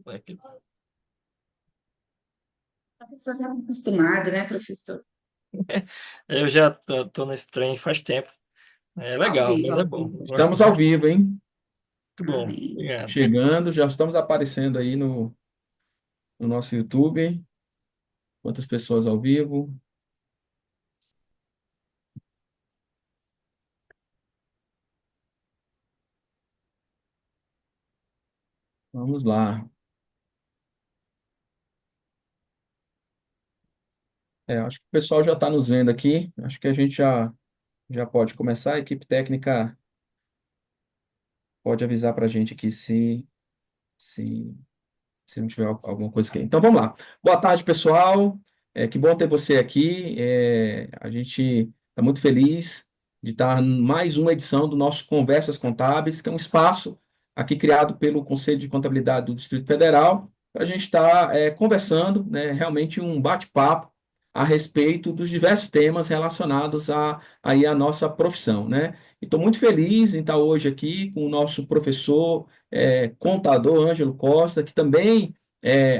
É que A pessoa já está acostumada, né, professor? Eu já tô nesse trem faz tempo. É Ao legal, vivo, mas é ao bom. vivo. Gosto Estamos ao muito. vivo, hein? Muito bom. Amém. Obrigado. Chegando, já estamos aparecendo aí no nosso YouTube. Quantas pessoas ao vivo? Vamos lá. Acho que o pessoal já está nos vendo aqui. Acho que a gente já pode começar. A equipe técnica pode avisar para a gente aqui se se não tiver alguma coisa aqui. Então vamos lá. Boa tarde, pessoal. Que bom ter você aqui. A gente está muito feliz de estar em mais uma edição do nosso Conversas Contábeis, que é um espaço aqui criado pelo Conselho de Contabilidade do Distrito Federal, para a gente estar conversando, né, realmente um bate-papo a respeito dos diversos temas relacionados aí à nossa profissão, né? Estou muito feliz em estar hoje aqui com o nosso professor contador Ângelo Costa, que também,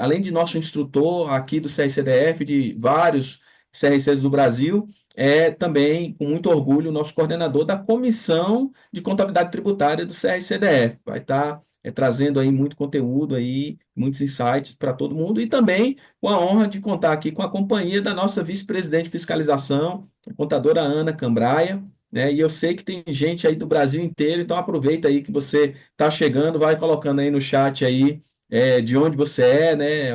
além de nosso instrutor aqui do CRCDF, de vários CRCs do Brasil, é também, com muito orgulho, o nosso coordenador da Comissão de Contabilidade Tributária do CRCDF. Vai estar trazendo aí muito conteúdo aí, muitos insights para todo mundo e também com a honra de contar aqui com a companhia da nossa vice-presidente de fiscalização, a contadora Ana Cambraia, né? E eu sei que tem gente aí do Brasil inteiro, então aproveita aí que você está chegando, vai colocando aí no chat aí de onde você é, né?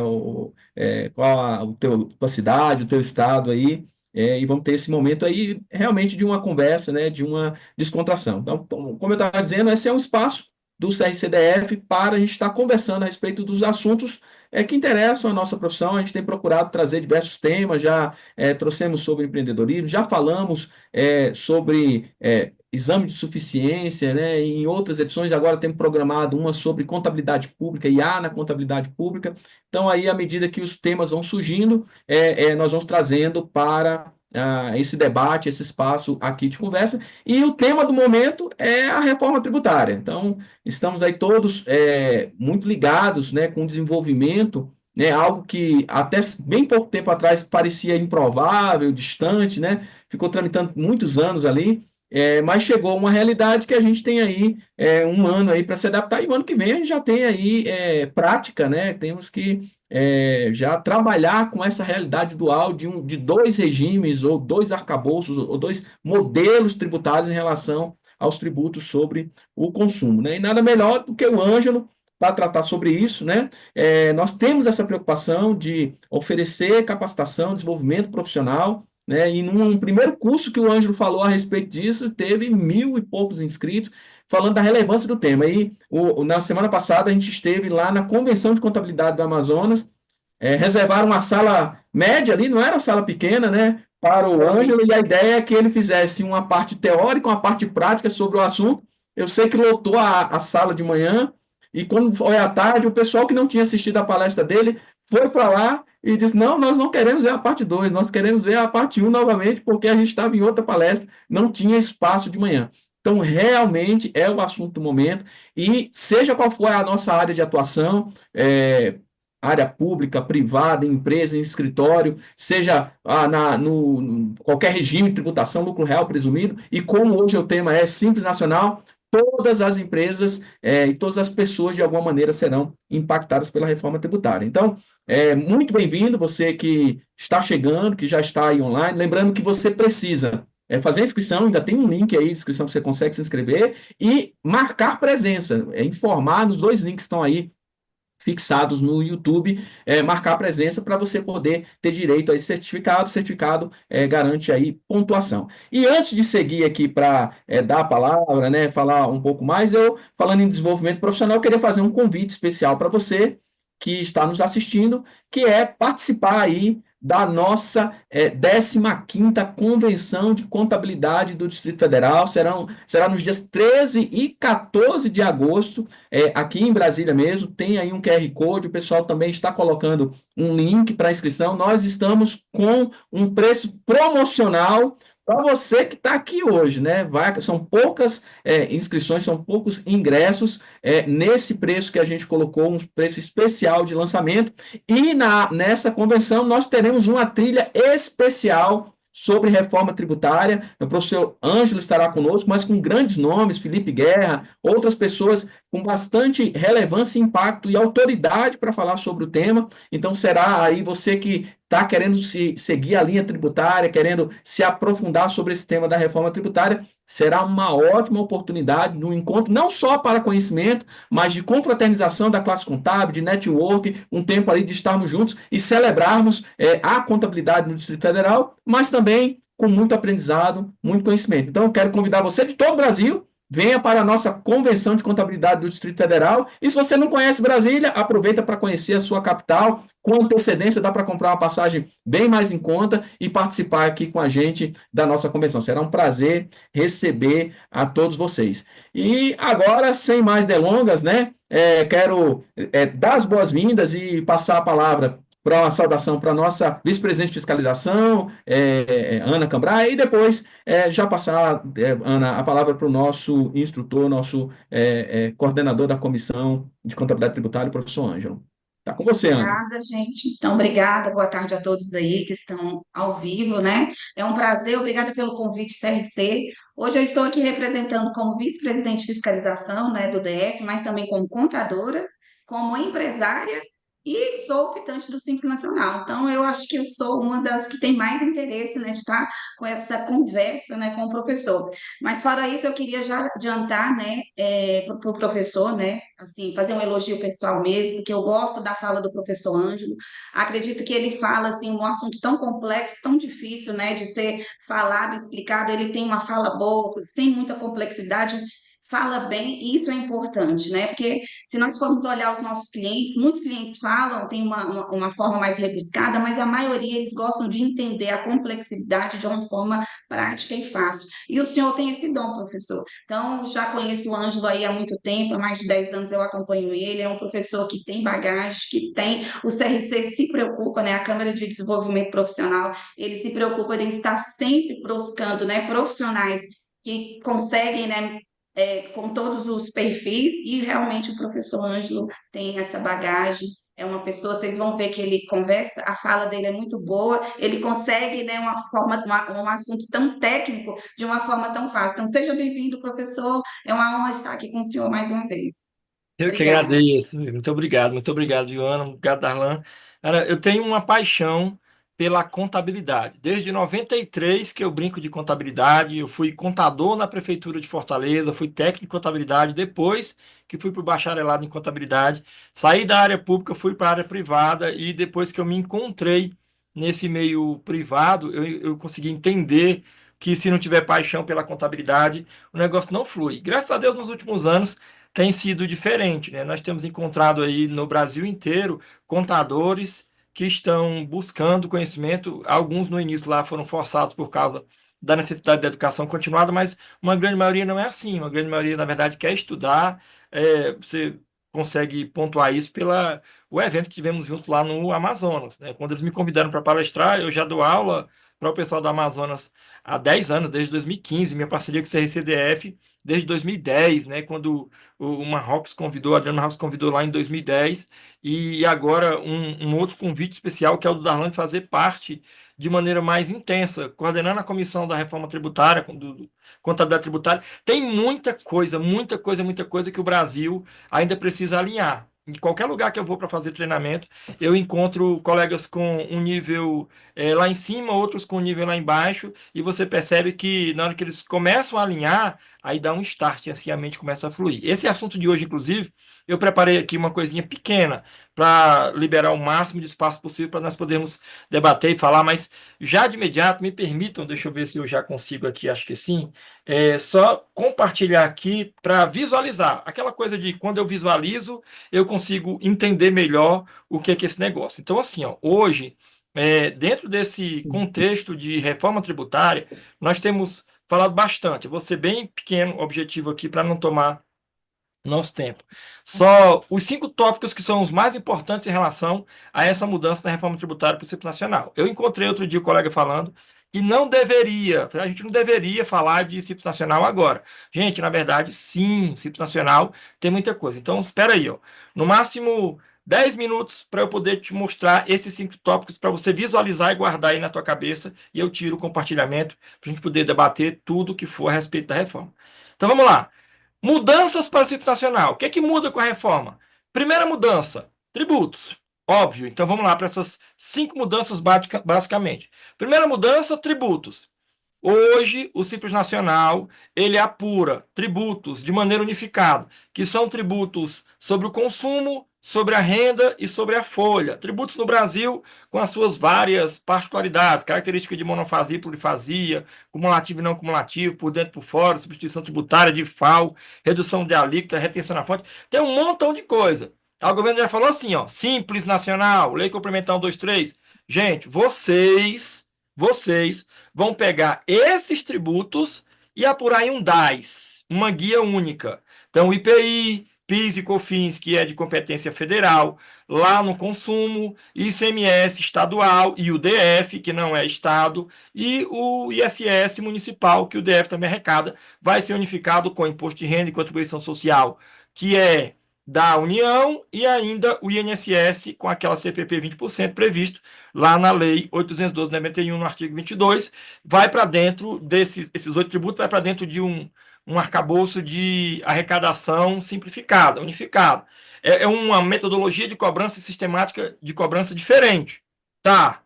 Qual tua cidade, o teu estado aí, e vamos ter esse momento aí realmente de uma conversa, né? De uma descontração. Então, como eu estava dizendo, esse é um espaço do CRCDF para a gente estar conversando a respeito dos assuntos que interessam a nossa profissão. A gente tem procurado trazer diversos temas, já trouxemos sobre empreendedorismo, já falamos sobre exame de suficiência, né? Em outras edições, agora temos programado uma sobre contabilidade pública, IA na contabilidade pública. Então, aí, à medida que os temas vão surgindo, nós vamos trazendo para esse debate, esse espaço aqui de conversa. E o tema do momento é a reforma tributária. Então, estamos aí todos muito ligados, né, com o desenvolvimento, né, algo que até bem pouco tempo atrás parecia improvável, distante, né, ficou tramitando muitos anos ali, mas chegou uma realidade que a gente tem aí um ano aí para se adaptar, e o ano que vem a gente já tem aí prática, né? Temos que já trabalhar com essa realidade dual de dois regimes, ou dois arcabouços, ou dois modelos tributários em relação aos tributos sobre o consumo, né? E nada melhor do que o Ângelo para tratar sobre isso, né? Nós temos essa preocupação de oferecer capacitação, desenvolvimento profissional, né? E num primeiro curso que o Ângelo falou a respeito disso, teve 1.000 e poucos inscritos, falando da relevância do tema. E na semana passada a gente esteve lá na Convenção de Contabilidade do Amazonas, reservaram uma sala média ali, não era uma sala pequena, né? Para o Ângelo, e a ideia é que ele fizesse uma parte teórica, uma parte prática sobre o assunto. Eu sei que lotou a sala de manhã, e quando foi à tarde, o pessoal que não tinha assistido a palestra dele foi para lá e disse: Não, nós não queremos ver a parte 2, nós queremos ver a parte um novamente, porque a gente estava em outra palestra, não tinha espaço de manhã. Então, realmente é o assunto do momento, e seja qual for a nossa área de atuação, área pública, privada, empresa, em escritório, seja no qualquer regime de tributação, lucro real presumido, e como hoje o tema é Simples Nacional, todas as empresas e todas as pessoas, de alguma maneira, serão impactadas pela reforma tributária. Então, muito bem-vindo, você que está chegando, que já está aí online. Lembrando que você precisa fazer a inscrição, ainda tem um link aí de inscrição que você consegue se inscrever, e marcar presença, informar nos dois links que estão aí fixados no YouTube, marcar presença para você poder ter direito a esse certificado. O certificado garante aí pontuação. E antes de seguir aqui para dar a palavra, né, falar um pouco mais, eu, falando em desenvolvimento profissional, eu queria fazer um convite especial para você que está nos assistindo, que é participar aí da nossa 15ª Convenção de Contabilidade do Distrito Federal. Será nos dias 13 e 14 de agosto, aqui em Brasília mesmo. Tem aí um QR Code, o pessoal também está colocando um link para inscrição. Nós estamos com um preço promocional, para você que está aqui hoje, né? São poucas inscrições, são poucos ingressos nesse preço que a gente colocou, um preço especial de lançamento. E nessa convenção nós teremos uma trilha especial sobre reforma tributária. O professor Ângelo estará conosco, mas com grandes nomes, Felipe Guerra, outras pessoas com bastante relevância, impacto e autoridade para falar sobre o tema. Então será aí você que está querendo seguir a linha tributária, querendo se aprofundar sobre esse tema da reforma tributária, será uma ótima oportunidade no encontro, não só para conhecimento, mas de confraternização da classe contábil, de network, um tempo ali de estarmos juntos e celebrarmos a contabilidade no Distrito Federal, mas também com muito aprendizado, muito conhecimento. Então, eu quero convidar você de todo o Brasil. Venha para a nossa convenção de contabilidade do Distrito Federal. E se você não conhece Brasília, aproveita para conhecer a sua capital. Com antecedência, dá para comprar uma passagem bem mais em conta e participar aqui com a gente da nossa convenção. Será um prazer receber a todos vocês. E agora, sem mais delongas, né? Quero dar as boas-vindas e passar a palavra para uma saudação para a nossa vice-presidente de fiscalização, Ana Cambrai, e depois já passar, Ana, a palavra para o nosso instrutor, nosso coordenador da Comissão de Contabilidade Tributária, o professor Ângelo. Está com você, Ana. Obrigada, gente. Então, obrigada. Boa tarde a todos aí que estão ao vivo, né? É um prazer. Obrigada pelo convite, CRC. Hoje eu estou aqui representando como vice-presidente de fiscalização, né, do DF, mas também como contadora, como empresária e sou optante do Simples Nacional. Então, eu acho que eu sou uma das que tem mais interesse, né, de estar com essa conversa, né, com o professor. Mas, fora isso, eu queria já adiantar, né, para o professor, né, assim, fazer um elogio pessoal mesmo, porque eu gosto da fala do professor Ângelo. Acredito que ele fala, assim, um assunto tão complexo, tão difícil, né, de ser falado, explicado. Ele tem uma fala boa, sem muita complexidade, fala bem, e isso é importante, né? Porque se nós formos olhar os nossos clientes, muitos clientes falam, tem uma forma mais rebuscada, mas a maioria eles gostam de entender a complexidade de uma forma prática e fácil. E o senhor tem esse dom, professor. Então, já conheço o Ângelo aí há muito tempo, há mais de 10 anos eu acompanho ele, é um professor que tem bagagem, que tem, o CRC se preocupa, né, a Câmara de Desenvolvimento Profissional, ele se preocupa em estar sempre buscando, né, profissionais que conseguem, né, com todos os perfis, e realmente o professor Ângelo tem essa bagagem, é uma pessoa, vocês vão ver que ele conversa, a fala dele é muito boa, ele consegue, né, um assunto tão técnico de uma forma tão fácil. Então, seja bem-vindo, professor, é uma honra estar aqui com o senhor mais uma vez. Eu que Obrigada. agradeço. muito obrigado, Joana, obrigado, Darlan. Cara, eu tenho uma paixão pela contabilidade. Desde 93 que eu brinco de contabilidade, eu fui contador na Prefeitura de Fortaleza, fui técnico de contabilidade, depois que fui para o bacharelado em contabilidade, saí da área pública, fui para a área privada e depois que eu me encontrei nesse meio privado, eu consegui entender que se não tiver paixão pela contabilidade, o negócio não flui. Graças a Deus, nos últimos anos, tem sido diferente, né? Nós temos encontrado aí no Brasil inteiro contadores que estão buscando conhecimento. Alguns no início lá foram forçados por causa da necessidade da educação continuada, mas uma grande maioria não é assim. Uma grande maioria, na verdade, quer estudar. Você consegue pontuar isso pela o evento que tivemos junto lá no Amazonas, né? Quando eles me convidaram para palestrar, eu já dou aula para o pessoal do Amazonas há 10 anos, desde 2015, minha parceria com o CRCDF desde 2010, né? Quando o Marrocos convidou, o Adriano Marrocos convidou lá em 2010, e agora um outro convite especial, que é o do Darlan, de fazer parte de maneira mais intensa, coordenando a comissão da reforma tributária, do contabilidade tributária. Tem muita coisa que o Brasil ainda precisa alinhar. Em qualquer lugar que eu vou para fazer treinamento, eu encontro colegas com um nível lá em cima, outros com um nível lá embaixo, e você percebe que na hora que eles começam a alinhar, aí dá um start, assim a mente começa a fluir. Esse assunto de hoje, inclusive, eu preparei aqui uma coisinha pequena para liberar o máximo de espaço possível para nós podermos debater e falar, mas já de imediato, me permitam, deixa eu ver se eu já consigo aqui, acho que sim, só compartilhar aqui para visualizar. Aquela coisa de quando eu visualizo, eu consigo entender melhor o que é esse negócio. Então, assim, ó, hoje, dentro desse contexto de reforma tributária, nós temos falado bastante. Eu vou ser bem pequeno, objetivo aqui, para não tomar nosso tempo. Só os 5 tópicos que são os mais importantes em relação a essa mudança da reforma tributária para o Simples Nacional. Eu encontrei outro dia o colega falando que não deveria, a gente não deveria falar de Simples Nacional agora. Gente, na verdade, sim, Simples Nacional tem muita coisa. Então, espera aí, ó. No máximo 10 minutos para eu poder te mostrar esses 5 tópicos para você visualizar e guardar aí na tua cabeça e eu tiro o compartilhamento para a gente poder debater tudo que for a respeito da reforma. Então, vamos lá. Mudanças para o Simples Nacional. O que é que muda com a reforma? Primeira mudança, tributos. Óbvio. Então vamos lá para essas 5 mudanças basicamente. Primeira mudança, tributos. Hoje, o Simples Nacional, ele apura tributos de maneira unificada, que são tributos sobre o consumo, sobre a renda e sobre a folha. Tributos no Brasil com as suas várias particularidades, características de monofasia e polifasia, cumulativo e não cumulativo, por dentro e por fora, substituição tributária de FAO, redução de alíquota, retenção na fonte. Tem um montão de coisa. O governo já falou assim, ó, Simples Nacional, Lei Complementar 123. Gente, vocês vão pegar esses tributos e apurar em um DAS, uma guia única. Então, o IPI, PIS e COFINS, que é de competência federal, lá no consumo, ICMS estadual e o DF, que não é estado, e o ISS municipal, que o DF também arrecada, vai ser unificado com imposto de renda e contribuição social, que é da União, e ainda o INSS com aquela CPP 20% previsto lá na Lei 8.212/91, no artigo 22, vai para dentro esses 8 tributos, vai para dentro de um arcabouço de arrecadação simplificada, unificada. É uma metodologia de cobrança sistemática de cobrança diferente. Tá.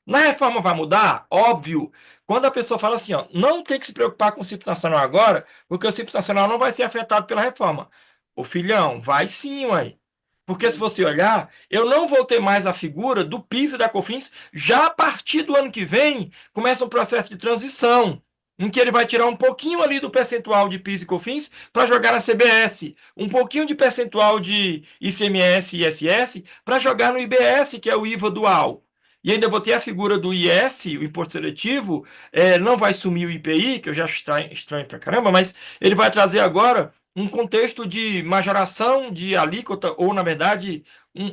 Na reforma vai mudar? Óbvio. Quando a pessoa fala assim, ó, não tem que se preocupar com o Simples Nacional agora, porque o Simples Nacional não vai ser afetado pela reforma. Ô filhão, vai sim, ué. Porque se você olhar, eu não vou ter mais a figura do PIS e da COFINS. Já a partir do ano que vem, começa um processo de transição, em que ele vai tirar um pouquinho ali do percentual de PIS e COFINS para jogar na CBS, um pouquinho de percentual de ICMS e ISS para jogar no IBS, que é o IVA dual. E ainda vou ter a figura do IS, o imposto seletivo, não vai sumir o IPI, que eu já acho estranho pra caramba, mas ele vai trazer agora um contexto de majoração de alíquota, ou, na verdade,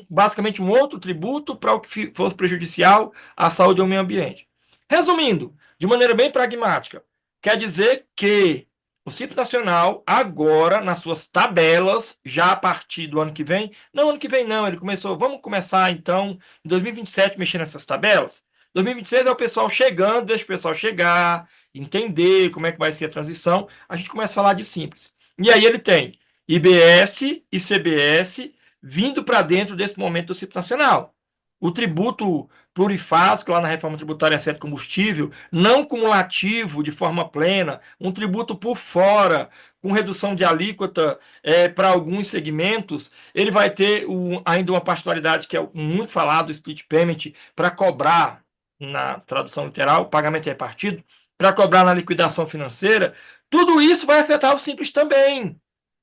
basicamente um outro tributo para o que fosse prejudicial à saúde e ao meio ambiente. Resumindo, de maneira bem pragmática, quer dizer que o Simples Nacional, agora, nas suas tabelas, já a partir do ano que vem, não ano que vem não, ele começou, vamos começar então, em 2027, mexer nessas tabelas. 2026 é o pessoal chegando, deixa o pessoal chegar, entender como é que vai ser a transição, a gente começa a falar de Simples. E aí ele tem IBS e CBS vindo para dentro desse momento do Simples Nacional. O tributo plurifásico lá na reforma tributária exceto combustível, não cumulativo de forma plena, um tributo por fora, com redução de alíquota para alguns segmentos, ele vai ter ainda uma particularidade que é muito falado, o split payment, para cobrar, na tradução literal, pagamento repartido, para cobrar na liquidação financeira. Tudo isso vai afetar o Simples também.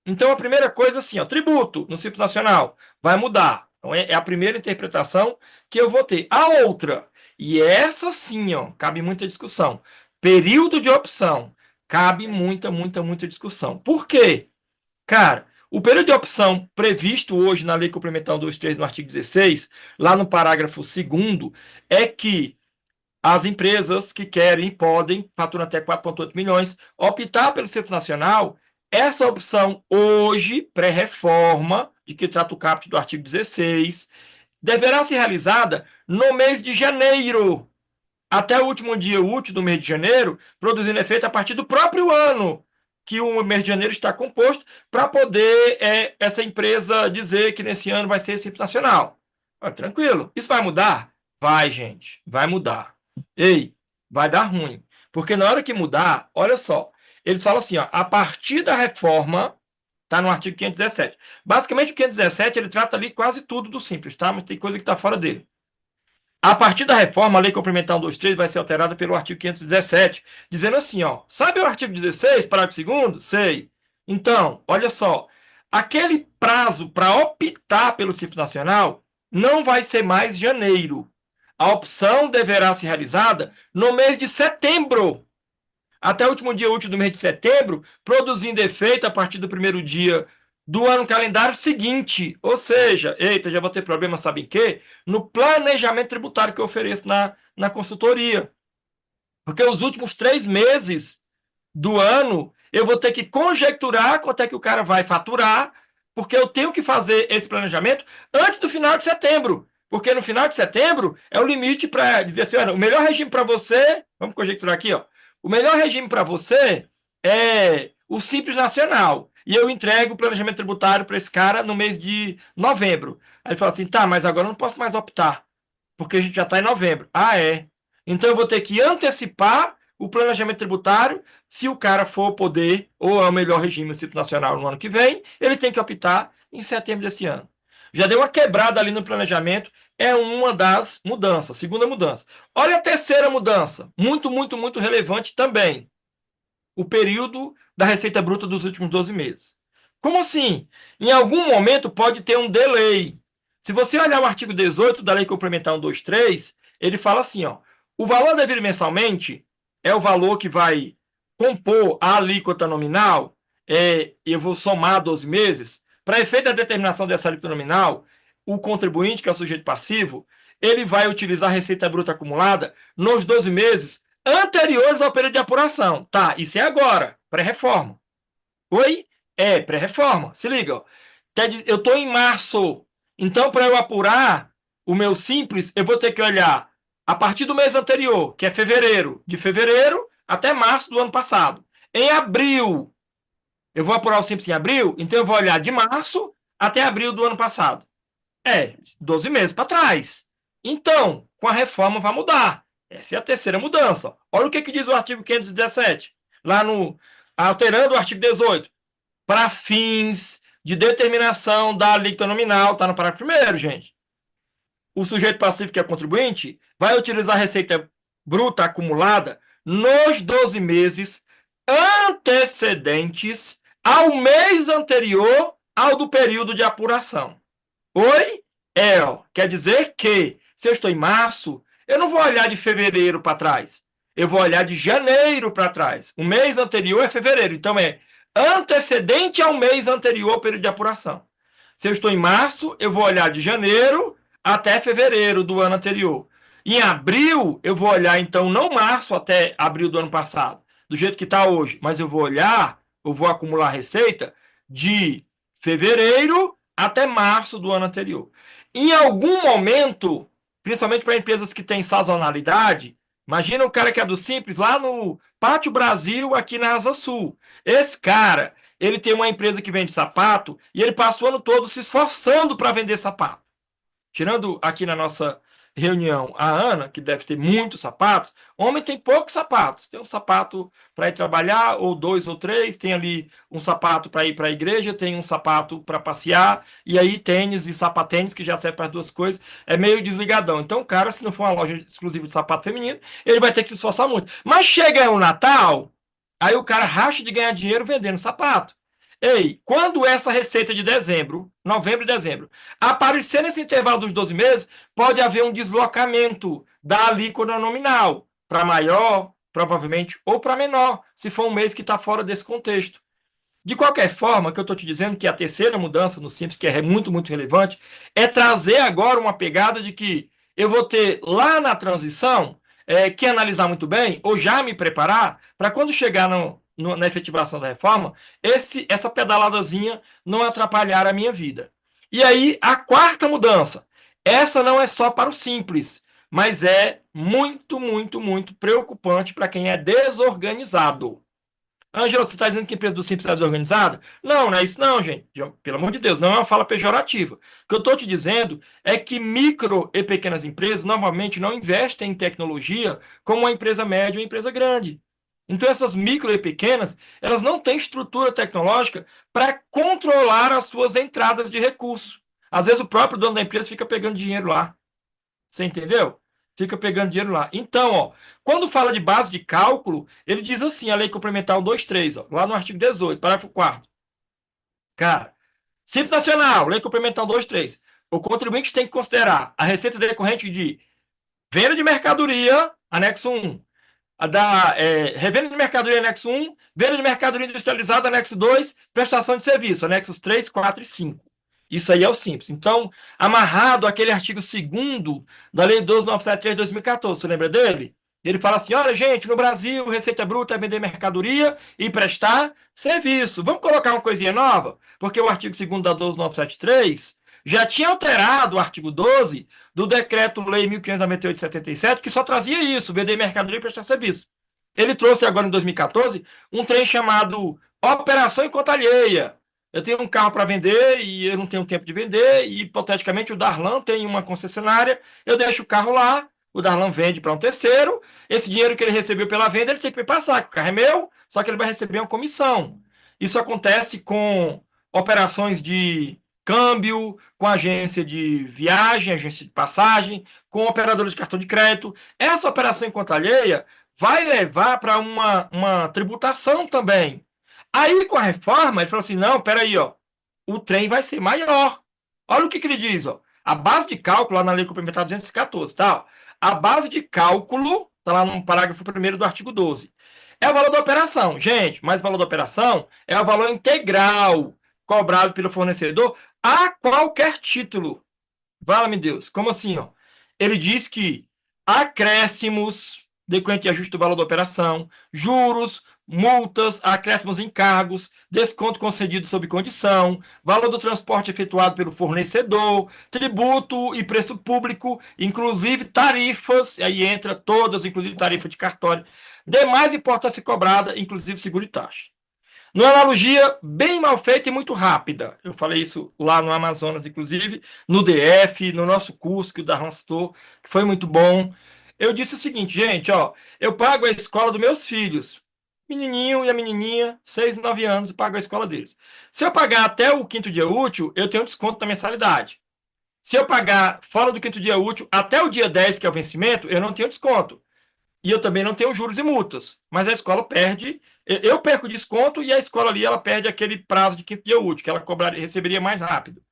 Então, a primeira coisa, assim, ó, tributo no Simples Nacional vai mudar. Então, é a primeira interpretação que eu vou ter. A outra, e essa sim, ó, cabe muita discussão. Período de opção, cabe muita discussão. Por quê? Cara, o período de opção previsto hoje na Lei Complementar 123, no artigo 16, lá no parágrafo 2º, é que as empresas que querem e podem, faturam até 4,8 milhões, optar pelo Simples Nacional. Essa opção hoje, pré-reforma, de que trata o caput do artigo 16, deverá ser realizada no mês de janeiro, até o último dia útil do mês de janeiro, produzindo efeito a partir do próprio ano que o mês de janeiro está composto, para poder essa empresa dizer que nesse ano vai ser Simples Nacional. Tranquilo. Isso vai mudar? Vai, gente. Vai mudar. Ei, vai dar ruim. Porque na hora que mudar, olha só, eles falam assim, ó, a partir da reforma, tá no artigo 517. Basicamente, o 517, ele trata ali quase tudo do Simples, tá? Mas tem coisa que está fora dele. A partir da reforma, a Lei Complementar 123 vai ser alterada pelo artigo 517, dizendo assim, ó, sabe o artigo 16, parágrafo 2º? Sei. Então, olha só, aquele prazo para optar pelo Simples Nacional não vai ser mais janeiro. A opção deverá ser realizada no mês de setembro, até o último dia útil do mês de setembro, produzindo efeito a partir do primeiro dia do ano calendário seguinte. Ou seja, eita, já vou ter problema, sabe em quê? No planejamento tributário que eu ofereço na consultoria. Porque os últimos 3 meses do ano, eu vou ter que conjecturar quanto é que o cara vai faturar, porque eu tenho que fazer esse planejamento antes do final de setembro. Porque no final de setembro é o limite para dizer assim, olha, o melhor regime para você, vamos conjecturar aqui, ó, o melhor regime para você é o Simples Nacional. E eu entrego o planejamento tributário para esse cara no mês de novembro. Aí ele fala assim, tá, mas agora eu não posso mais optar, porque a gente já está em novembro. Ah, é. Então eu vou ter que antecipar o planejamento tributário. Se o cara for poder, ou é o melhor regime o Simples Nacional no ano que vem, ele tem que optar em setembro desse ano. Já deu uma quebrada ali no planejamento, é uma das mudanças. Segunda mudança. Olha a terceira mudança, muito, muito, muito relevante também. O período da receita bruta dos últimos 12 meses. Como assim? Em algum momento pode ter um delay. Se você olhar o artigo 18 da Lei Complementar 123, ele fala assim, ó, o valor devido mensalmente é o valor que vai compor a alíquota nominal, eu vou somar 12 meses, para efeito da determinação dessa alíquota nominal, o contribuinte, que é o sujeito passivo, ele vai utilizar a receita bruta acumulada nos 12 meses anteriores ao período de apuração. Tá, isso é agora, pré-reforma. Oi? É, pré-reforma. Se liga, ó. Eu estou em março. Então, para eu apurar o meu simples, eu vou ter que olhar a partir do mês anterior, que é fevereiro, de fevereiro até março do ano passado. Em abril, eu vou apurar o simples em abril, então eu vou olhar de março até abril do ano passado. 12 meses para trás. Então, com a reforma vai mudar. Essa é a terceira mudança. Olha o que diz o artigo 517, lá no alterando o artigo 18. Para fins de determinação da alíquota nominal, está no parágrafo 1º, gente. O sujeito passivo, que é contribuinte, vai utilizar a receita bruta acumulada nos 12 meses antecedentes ao mês anterior ao do período de apuração. Oi? Quer dizer que, se eu estou em março, eu não vou olhar de fevereiro para trás. Eu vou olhar de janeiro para trás. O mês anterior é fevereiro, então é antecedente ao mês anterior ao período de apuração. Se eu estou em março, eu vou olhar de janeiro até fevereiro do ano anterior. Em abril, eu vou olhar, então, não março até abril do ano passado, do jeito que está hoje, mas eu vou acumular receita de fevereiro até março do ano anterior. Em algum momento, principalmente para empresas que têm sazonalidade, imagina o cara que é do Simples lá no Pátio Brasil, aqui na Asa Sul. Esse cara, ele tem uma empresa que vende sapato e ele passa o ano todo se esforçando para vender sapato. Tirando aqui na nossa reunião a Ana, que deve ter muitos sapatos, homem tem poucos sapatos. Tem um sapato para ir trabalhar, ou 2 ou 3, tem ali um sapato para ir para a igreja, tem um sapato para passear, e aí tênis e sapatênis, que já serve para as duas coisas, é meio desligadão. Então, o cara, se não for uma loja exclusiva de sapato feminino, ele vai ter que se esforçar muito. Mas chega o Natal, aí o cara racha de ganhar dinheiro vendendo sapato. Ei, quando essa receita de dezembro, novembro e dezembro, aparecer nesse intervalo dos 12 meses, pode haver um deslocamento da alíquota nominal para maior, provavelmente, ou para menor, se for um mês que está fora desse contexto. De qualquer forma, que eu estou te dizendo que a terceira mudança no Simples, que é muito, muito relevante, é trazer agora uma pegada de que eu vou ter lá na transição que analisar muito bem, ou já me preparar, para quando chegar na efetivação da reforma, essa pedaladazinha não atrapalhar a minha vida. E aí, a quarta mudança. Essa não é só para o Simples, mas é muito, muito, muito preocupante para quem é desorganizado. Ângela, você está dizendo que a empresa do Simples é desorganizada? Não, não é isso não, gente. Pelo amor de Deus, não é uma fala pejorativa. O que eu estou te dizendo é que micro e pequenas empresas, normalmente, não investem em tecnologia como uma empresa média ou uma empresa grande. Então, essas micro e pequenas, elas não têm estrutura tecnológica para controlar as suas entradas de recursos. Às vezes, o próprio dono da empresa fica pegando dinheiro lá. Você entendeu? Fica pegando dinheiro lá. Então, ó, quando fala de base de cálculo, ele diz assim, a Lei Complementar 123, ó, lá no artigo 18, parágrafo 4º. Cara, Simples Nacional, Lei Complementar 123. O contribuinte tem que considerar a receita decorrente de venda de mercadoria, anexo 1. Revenda de mercadoria, anexo 1. Venda de mercadoria industrializada, anexo 2. Prestação de serviço, anexos 3, 4 e 5. Isso aí é o Simples. Então, amarrado àquele artigo 2º da Lei 12.973 de 2014, você lembra dele? Ele fala assim: olha, gente, no Brasil, receita bruta é vender mercadoria e prestar serviço. Vamos colocar uma coisinha nova? Porque o artigo 2º da 12973 já tinha alterado o artigo 12 do Decreto-Lei 1598 de 77, que só trazia isso, vender mercadoria e prestar serviço. Ele trouxe agora, em 2014, um trem chamado Operação em Conta Alheia. Eu tenho um carro para vender e eu não tenho tempo de vender, e hipoteticamente o Darlan tem uma concessionária, eu deixo o carro lá, o Darlan vende para um terceiro, esse dinheiro que ele recebeu pela venda ele tem que me passar, que o carro é meu, só que ele vai receber uma comissão. Isso acontece com operações de câmbio, com agência de viagem, agência de passagem, com operadores de cartão de crédito. Essa operação em conta alheia vai levar para uma tributação também. Aí, com a reforma, ele falou assim: não, peraí, ó, o trem vai ser maior. Olha o que ele diz, ó. A base de cálculo, lá na Lei Complementar 214, tá? A base de cálculo, está lá no parágrafo 1º do artigo 12, é o valor da operação. Gente, mas o valor da operação é o valor integral cobrado pelo fornecedor a qualquer título. Fala-me Deus, como assim, ó? Ele diz que acréscimos decorrente de ajuste do valor da operação, juros, multas, acréscimos em encargos, desconto concedido sob condição, valor do transporte efetuado pelo fornecedor, tributo e preço público, inclusive tarifas, aí entra todas, inclusive tarifa de cartório, demais importância cobrada, inclusive seguro e taxa. Numa analogia bem mal feita e muito rápida. Eu falei isso lá no Amazonas, inclusive, no DF, no nosso curso que o Darlan citou, que foi muito bom. Eu disse o seguinte, gente, ó, eu pago a escola dos meus filhos, menininho e a menininha, 6, 9 anos, eu pago a escola deles. Se eu pagar até o 5º dia útil, eu tenho desconto na mensalidade. Se eu pagar fora do 5º dia útil, até o dia 10, que é o vencimento, eu não tenho desconto. E eu também não tenho juros e multas. Mas a escola perde, eu perco desconto e a escola ali ela perde aquele prazo de 5º dia útil, que ela receberia mais rápido.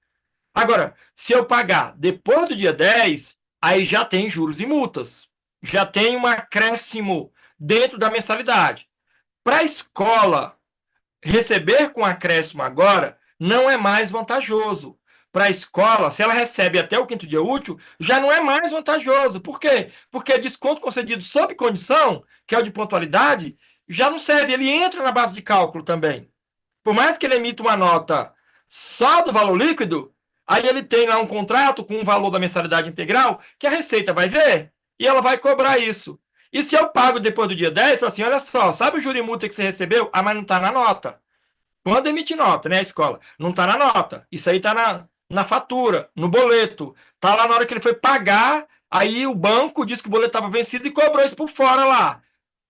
Agora, se eu pagar depois do dia 10, aí já tem juros e multas. Já tem um acréscimo dentro da mensalidade. Para a escola receber com acréscimo agora não é mais vantajoso. Para a escola, se ela recebe até o 5º dia útil, já não é mais vantajoso. Por quê? Porque desconto concedido sob condição, que é o de pontualidade, já não serve. Ele entra na base de cálculo também. Por mais que ele emita uma nota só do valor líquido, aí ele tem lá um contrato com o valor da mensalidade integral, que a Receita vai ver e ela vai cobrar isso. E se eu pago depois do dia 10, falo assim, olha só, sabe o juro e multa que você recebeu? Ah, mas não está na nota. Quando emite nota, né, a escola? Não está na nota. Isso aí está na fatura, no boleto. Está lá na hora que ele foi pagar, aí o banco disse que o boleto estava vencido e cobrou isso por fora lá.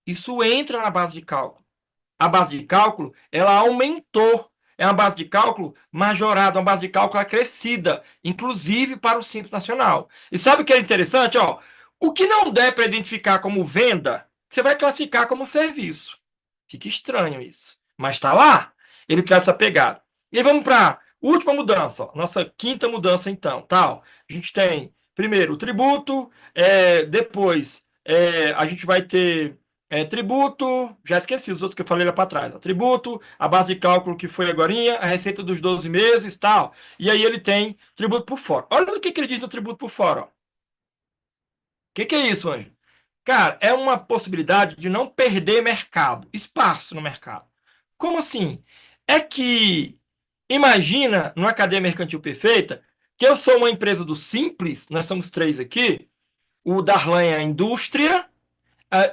Isso entra na base de cálculo. A base de cálculo, ela aumentou. É uma base de cálculo majorada, uma base de cálculo acrescida, inclusive para o Simples Nacional. E sabe o que é interessante? Ó, o que não der para identificar como venda, você vai classificar como serviço. Fica estranho isso. Mas está lá. Ele traz essa pegada. E aí vamos para a última mudança, ó, nossa 5ª mudança, então. Tal. A gente tem, primeiro, o tributo, depois a gente vai ter tributo, já esqueci os outros que eu falei lá para trás. Ó, tributo, a base de cálculo que foi agorinha, a receita dos 12 meses, tal. E aí ele tem tributo por fora. Olha o que ele diz no tributo por fora. O que é isso, Anjo? Cara, é uma possibilidade de não perder mercado, espaço no mercado. Como assim? É que, imagina, numa cadeia mercantil perfeita, que eu sou uma empresa do Simples, nós somos 3 aqui, o Darlan é a indústria,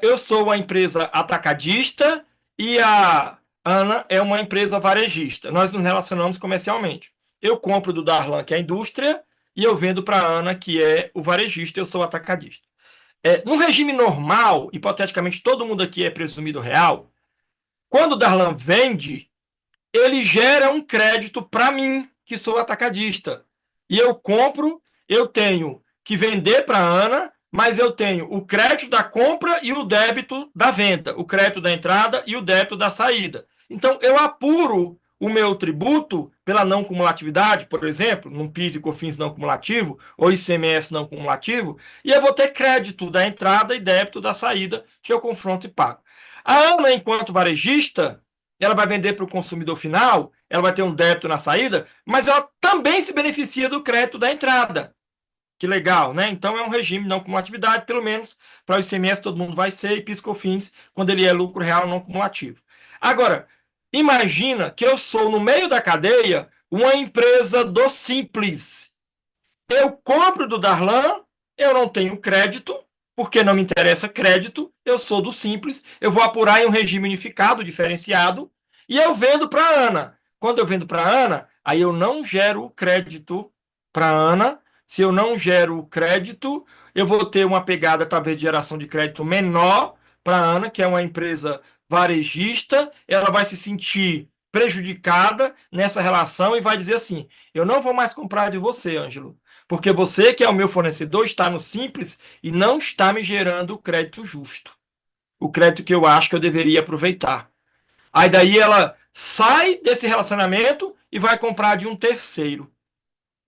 eu sou uma empresa atacadista e a Ana é uma empresa varejista. Nós nos relacionamos comercialmente. Eu compro do Darlan, que é a indústria, e eu vendo para a Ana, que é o varejista, eu sou o atacadista. No regime normal, hipoteticamente todo mundo aqui é presumido real, quando o Darlan vende, ele gera um crédito para mim, que sou atacadista. E eu compro, eu tenho que vender para a Ana, mas eu tenho o crédito da compra e o débito da venda, o crédito da entrada e o débito da saída. Então, eu apuro o meu tributo pela não cumulatividade, por exemplo, num PIS e COFINS não cumulativo, ou ICMS não cumulativo, e eu vou ter crédito da entrada e débito da saída, que eu confronto e pago. A Ana, enquanto varejista, ela vai vender para o consumidor final, ela vai ter um débito na saída, mas ela também se beneficia do crédito da entrada. Que legal, né? Então é um regime não cumulatividade, pelo menos para o ICMS todo mundo vai ser, e PIS/COFINS quando ele é lucro real não cumulativo. Agora, imagina que eu sou, no meio da cadeia, uma empresa do Simples. Eu compro do Darlan, eu não tenho crédito, porque não me interessa crédito, eu sou do Simples, eu vou apurar em um regime unificado, diferenciado, e eu vendo para a Ana. Quando eu vendo para a Ana, aí eu não gero crédito para a Ana. Se eu não gero crédito, eu vou ter uma pegada, talvez, de geração de crédito menor para a Ana, que é uma empresa varejista, ela vai se sentir prejudicada nessa relação e vai dizer assim: eu não vou mais comprar de você, Ângelo, porque você, que é o meu fornecedor, está no Simples e não está me gerando o crédito justo. O crédito que eu acho que eu deveria aproveitar. Aí daí ela sai desse relacionamento e vai comprar de um terceiro.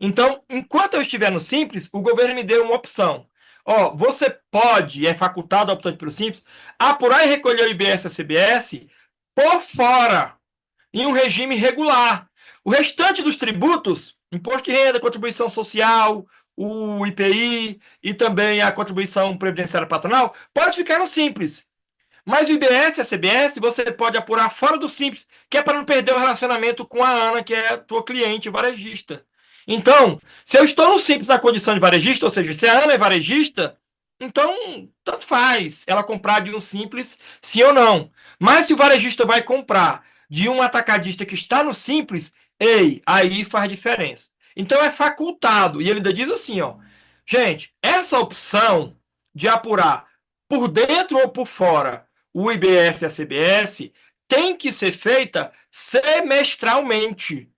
Então, enquanto eu estiver no Simples, o governo me deu uma opção. Ó, você pode, é facultado a optante pelo Simples, apurar e recolher o IBS e a CBS por fora, em um regime regular. O restante dos tributos, imposto de renda, contribuição social, o IPI e também a contribuição previdenciária patronal, pode ficar no Simples. Mas o IBS e a CBS você pode apurar fora do Simples, que é para não perder o relacionamento com a Ana, que é a tua cliente varejista. Então, se eu estou no Simples na condição de varejista, ou seja, se a Ana é varejista, então tanto faz ela comprar de um Simples, sim ou não. Mas se o varejista vai comprar de um atacadista que está no Simples, ei, aí faz diferença. Então é facultado. E ele ainda diz assim, ó, gente, essa opção de apurar por dentro ou por fora o IBS e a CBS tem que ser feita semestralmente.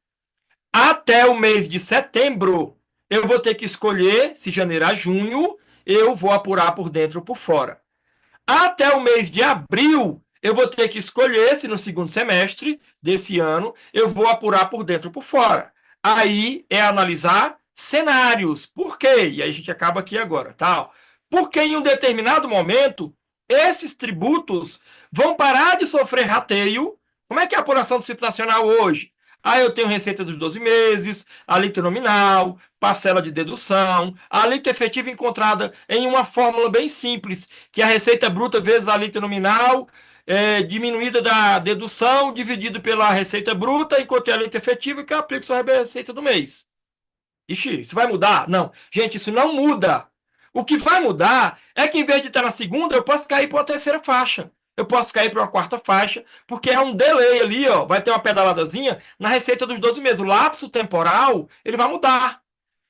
Até o mês de setembro, eu vou ter que escolher se janeiro a junho eu vou apurar por dentro ou por fora. Até o mês de abril, eu vou ter que escolher se no segundo semestre desse ano eu vou apurar por dentro ou por fora. Aí é analisar cenários. Por quê? E aí a gente acaba aqui agora, tá? Porque em um determinado momento, esses tributos vão parar de sofrer rateio. Como é que é a apuração do Simples Nacional hoje? Aí eu tenho receita dos 12 meses, alíquota nominal, parcela de dedução, a alíquota efetiva encontrada em uma fórmula bem simples, que é a receita bruta vezes a alíquota nominal, diminuída da dedução, dividido pela receita bruta, enquanto é a alíquota efetiva, que eu aplico sobre a receita do mês. Ixi, isso vai mudar? Não. Gente, isso não muda. O que vai mudar é que, em vez de estar na segunda, eu posso cair para uma terceira faixa. Eu posso cair para uma quarta faixa, porque é um delay ali, ó. Vai ter uma pedaladazinha na receita dos 12 meses. O lapso temporal, ele vai mudar.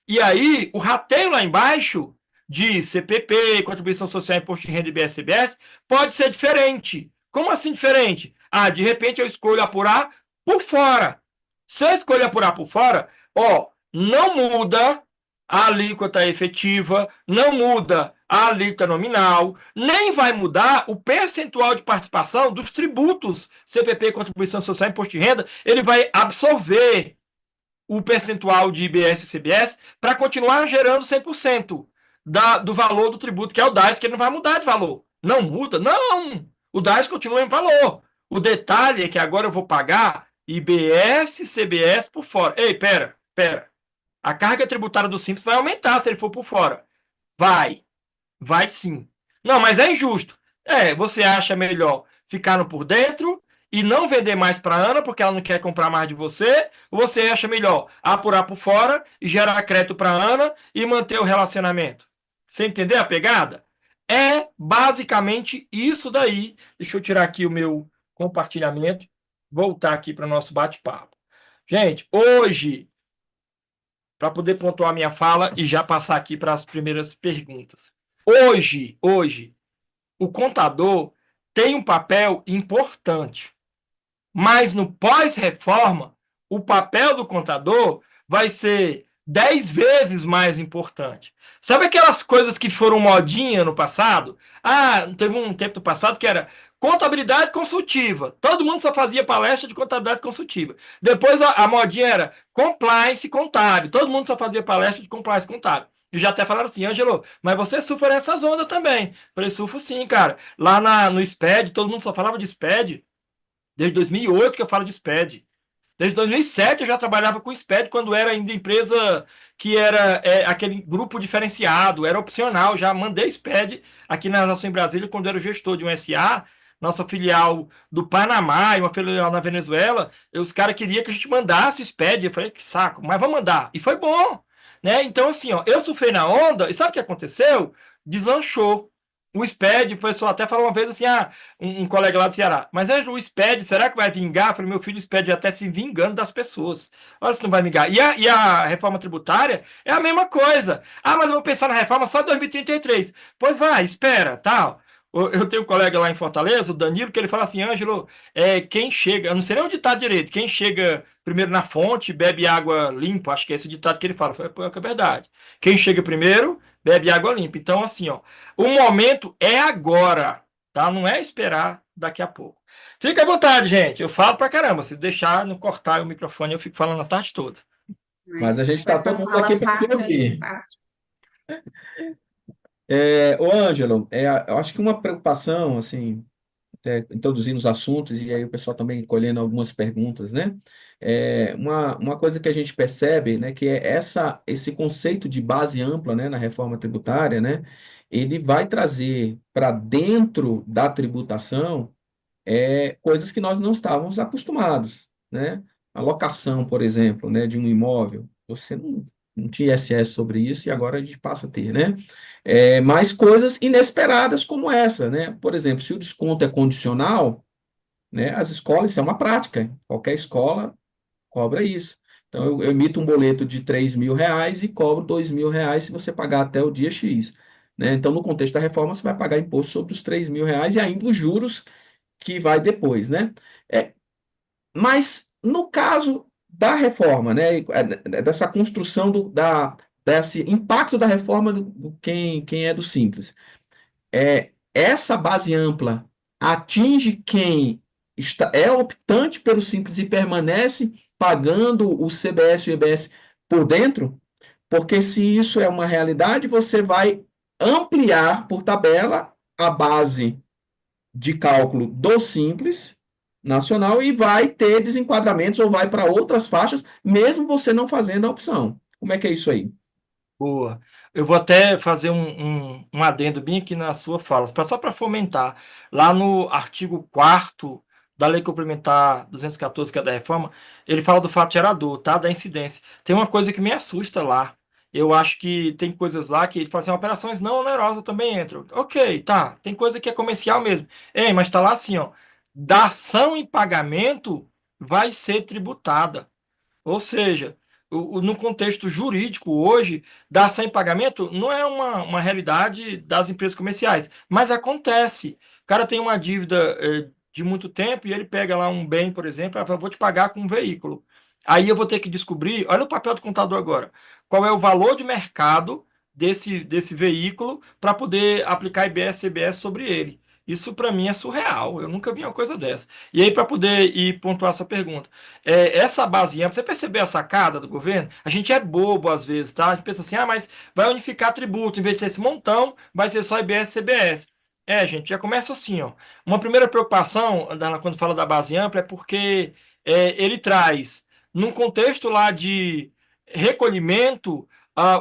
E aí, o rateio lá embaixo de CPP, Contribuição Social, Imposto de Renda e BSBS, pode ser diferente. Como assim diferente? Ah, de repente eu escolho apurar por fora. Se eu escolher apurar por fora, ó, não muda a alíquota efetiva, não muda a alíquota nominal, nem vai mudar o percentual de participação dos tributos CPP, Contribuição Social, Imposto de Renda, ele vai absorver o percentual de IBS e CBS para continuar gerando 100% do valor do tributo, que é o DAS, que ele não vai mudar de valor. Não muda? Não! O DAS continua em valor. O detalhe é que agora eu vou pagar IBS e CBS por fora. Ei, pera. A carga tributária do Simples vai aumentar se ele for por fora. Vai sim. Não, mas é injusto. Você acha melhor ficar no por dentro e não vender mais para a Ana porque ela não quer comprar mais de você? Ou você acha melhor apurar por fora e gerar crédito para a Ana e manter o relacionamento? Você entendeu a pegada? É basicamente isso daí. Deixa eu tirar aqui o meu compartilhamento, voltar aqui para o nosso bate-papo. Gente, hoje, para poder pontuar minha fala e já passar aqui para as primeiras perguntas. Hoje, o contador tem um papel importante, mas no pós-reforma, o papel do contador vai ser 10 vezes mais importante. Sabe aquelas coisas que foram modinha no passado? Ah, teve um tempo do passado que era contabilidade consultiva. Todo mundo só fazia palestra de contabilidade consultiva. Depois a modinha era compliance contábil. Todo mundo só fazia palestra de compliance contábil. E já até falaram assim, Ângelo, mas você surfa nessas ondas também. Falei, surfo sim, cara. No SPED, todo mundo só falava de SPED. Desde 2008 que eu falo de SPED. Desde 2007 eu já trabalhava com SPED, quando era ainda empresa que era aquele grupo diferenciado, era opcional. Já mandei SPED aqui na Nação em Brasília, quando era o gestor de um SA, nossa filial do Panamá e uma filial na Venezuela. Os caras queriam que a gente mandasse SPED. Eu falei, que saco, mas vamos mandar. E foi bom, né? Então, assim, ó, eu surfei na onda, e sabe o que aconteceu? Deslanchou. O SPED, o pessoal até falou uma vez assim, um colega lá do Ceará, mas Ângelo, o SPED, será que vai vingar? Eu falei, meu filho, o SPED já até se vingando das pessoas. Olha se não vai vingar. E a reforma tributária é a mesma coisa. Ah, mas eu vou pensar na reforma só em 2033. Pois vai, espera, tal. Eu tenho um colega lá em Fortaleza, o Danilo, que ele fala assim, Ângelo, quem chega, eu não sei nem o ditado direito, quem chega primeiro na fonte, bebe água limpa, acho que é esse o ditado que ele fala. Eu falei, pô, é verdade. Quem chega primeiro, bebe água limpa. Então, assim, ó, o momento é agora, tá? Não é esperar daqui a pouco. Fica à vontade, gente. Eu falo pra caramba. Se deixar não cortar o microfone, eu fico falando a tarde toda. Mas a Mas gente com está essa todo mundo fala aqui para te fácil aí, ouvir. fácil. Ô, Ângelo, eu acho que uma preocupação, assim, introduzindo os assuntos e aí o pessoal também colhendo algumas perguntas, né? Uma coisa que a gente percebe, né, que é esse conceito de base ampla, né, na reforma tributária, né, ele vai trazer para dentro da tributação coisas que nós não estávamos acostumados, né? A locação, por exemplo, né, de um imóvel, você não tinha ISS sobre isso e agora a gente passa a ter, né? Mas coisas inesperadas como essa, né? Por exemplo, se o desconto é condicional, né, as escolas, isso é uma prática, qualquer escola cobra isso. Então, eu emito um boleto de R$ 3.000 e cobro R$ 2.000 se você pagar até o dia X. Né? Então, no contexto da reforma, você vai pagar imposto sobre os R$ 3.000 e ainda os juros que vai depois, né? É, mas no caso da reforma, né, dessa construção desse impacto da reforma quem é do Simples, essa base ampla atinge quem é optante pelo Simples e permanece pagando o CBS e o IBS por dentro? Porque se isso é uma realidade, você vai ampliar por tabela a base de cálculo do Simples Nacional e vai ter desenquadramentos ou vai para outras faixas, mesmo você não fazendo a opção. Como é que é isso aí? Boa. Eu vou até fazer um adendo bem aqui na sua fala, só para fomentar. Lá no artigo 4º da Lei Complementar 214, que é da reforma, ele fala do fato gerador, tá? Da incidência. Tem uma coisa que me assusta lá. Eu acho que tem coisas lá que ele fala assim, operações não onerosas também entram. Ok, tá. Tem coisa que é comercial mesmo. Ei, mas tá lá assim, ó. Dação em pagamento vai ser tributada. Ou seja, no contexto jurídico hoje, dação em pagamento não é uma realidade das empresas comerciais, mas acontece. O cara tem uma dívida de muito tempo e ele pega lá um bem, por exemplo, e fala, vou te pagar com um veículo. Aí eu vou ter que descobrir, olha o papel do contador agora, qual é o valor de mercado desse veículo para poder aplicar IBS, CBS sobre ele. Isso para mim é surreal, eu nunca vi uma coisa dessa. E aí, para poder ir pontuar essa pergunta, essa base ampla, você percebeu a sacada do governo? A gente é bobo às vezes, tá? A gente pensa assim, mas vai unificar tributo, em vez de ser esse montão, vai ser só IBS e CBS. Gente, já começa assim, ó. Uma primeira preocupação, quando fala da base ampla, é porque ele traz, num contexto lá de recolhimento,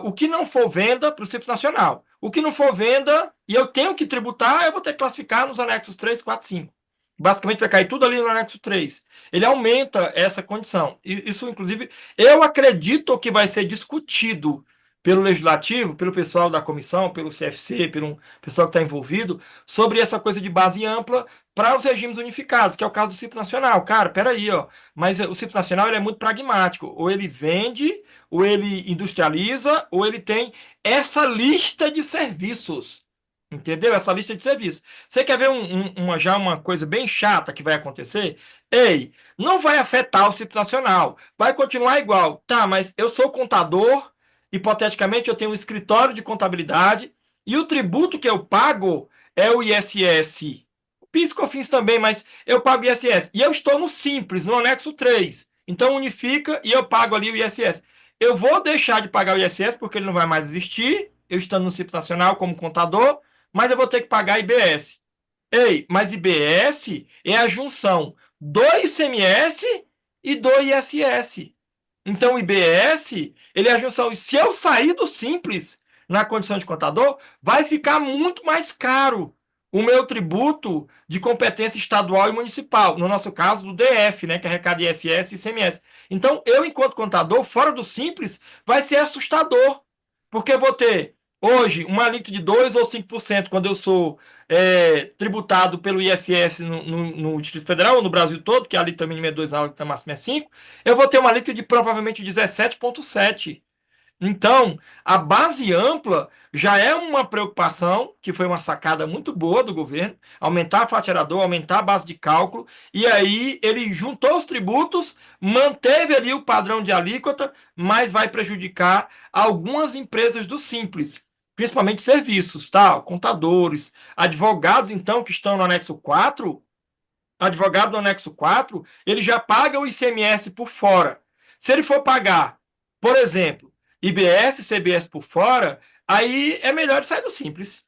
o que não for venda para o Simples Nacional. O que não for venda, e eu tenho que tributar, eu vou ter que classificar nos anexos 3, 4, 5. Basicamente vai cair tudo ali no anexo 3. Ele aumenta essa condição. Isso, inclusive, eu acredito que vai ser discutido pelo legislativo, pelo pessoal da comissão, pelo CFC, pelo pessoal que está envolvido, sobre essa coisa de base ampla para os regimes unificados, que é o caso do Simples Nacional. Cara, peraí, ó, mas o Simples Nacional ele é muito pragmático. Ou ele vende, ou ele industrializa, ou ele tem essa lista de serviços. Entendeu? Essa lista de serviços. Você quer ver já uma coisa bem chata que vai acontecer? Ei, não vai afetar o Simples Nacional. Vai continuar igual. Tá, mas eu sou contador, hipoteticamente eu tenho um escritório de contabilidade e o tributo que eu pago é o ISS. O PIS e COFINS também, mas eu pago ISS. E eu estou no Simples, no anexo 3. Então unifica e eu pago ali o ISS. Eu vou deixar de pagar o ISS porque ele não vai mais existir, eu estando no Simples Nacional como contador, mas eu vou ter que pagar IBS. Ei, mas IBS é a junção do ICMS e do ISS. Então, o IBS, ele é a junção. Se eu sair do Simples na condição de contador, vai ficar muito mais caro o meu tributo de competência estadual e municipal. No nosso caso, do DF, né, que arrecada ISS e ICMS. Então, eu, enquanto contador, fora do Simples, vai ser assustador. Porque eu vou ter, hoje, uma alíquota de 2 ou 5% quando eu sou tributado pelo ISS no Distrito Federal, ou no Brasil todo, que a alíquota mínima é 2, a alíquota máxima é 5, eu vou ter uma alíquota de provavelmente 17,7%. Então, a base ampla já é uma preocupação, que foi uma sacada muito boa do governo, aumentar a faturador, aumentar a base de cálculo, e aí ele juntou os tributos, manteve ali o padrão de alíquota, mas vai prejudicar algumas empresas do Simples, principalmente serviços, tá? Contadores, advogados, então, que estão no anexo 4, advogado do anexo 4, ele já paga o ICMS por fora. Se ele for pagar, por exemplo, IBS, CBS por fora, aí é melhor sair do Simples.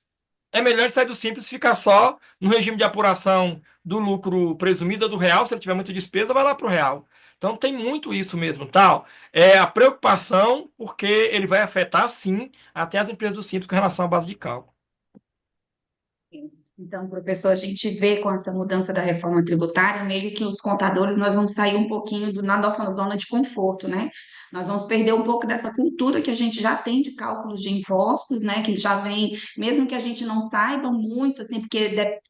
É melhor sair do Simples e ficar só no regime de apuração do lucro presumido do real. Se ele tiver muita despesa, vai lá para o real. Então tem muito isso mesmo, tal. É a preocupação, porque ele vai afetar, sim, até as empresas do Simples com relação à base de cálculo. Então, professor, a gente vê com essa mudança da reforma tributária, meio que os contadores, nós vamos sair um pouquinho na nossa zona de conforto, né? Nós vamos perder um pouco dessa cultura que a gente já tem de cálculos de impostos, né? Que já vem, mesmo que a gente não saiba muito, assim, porque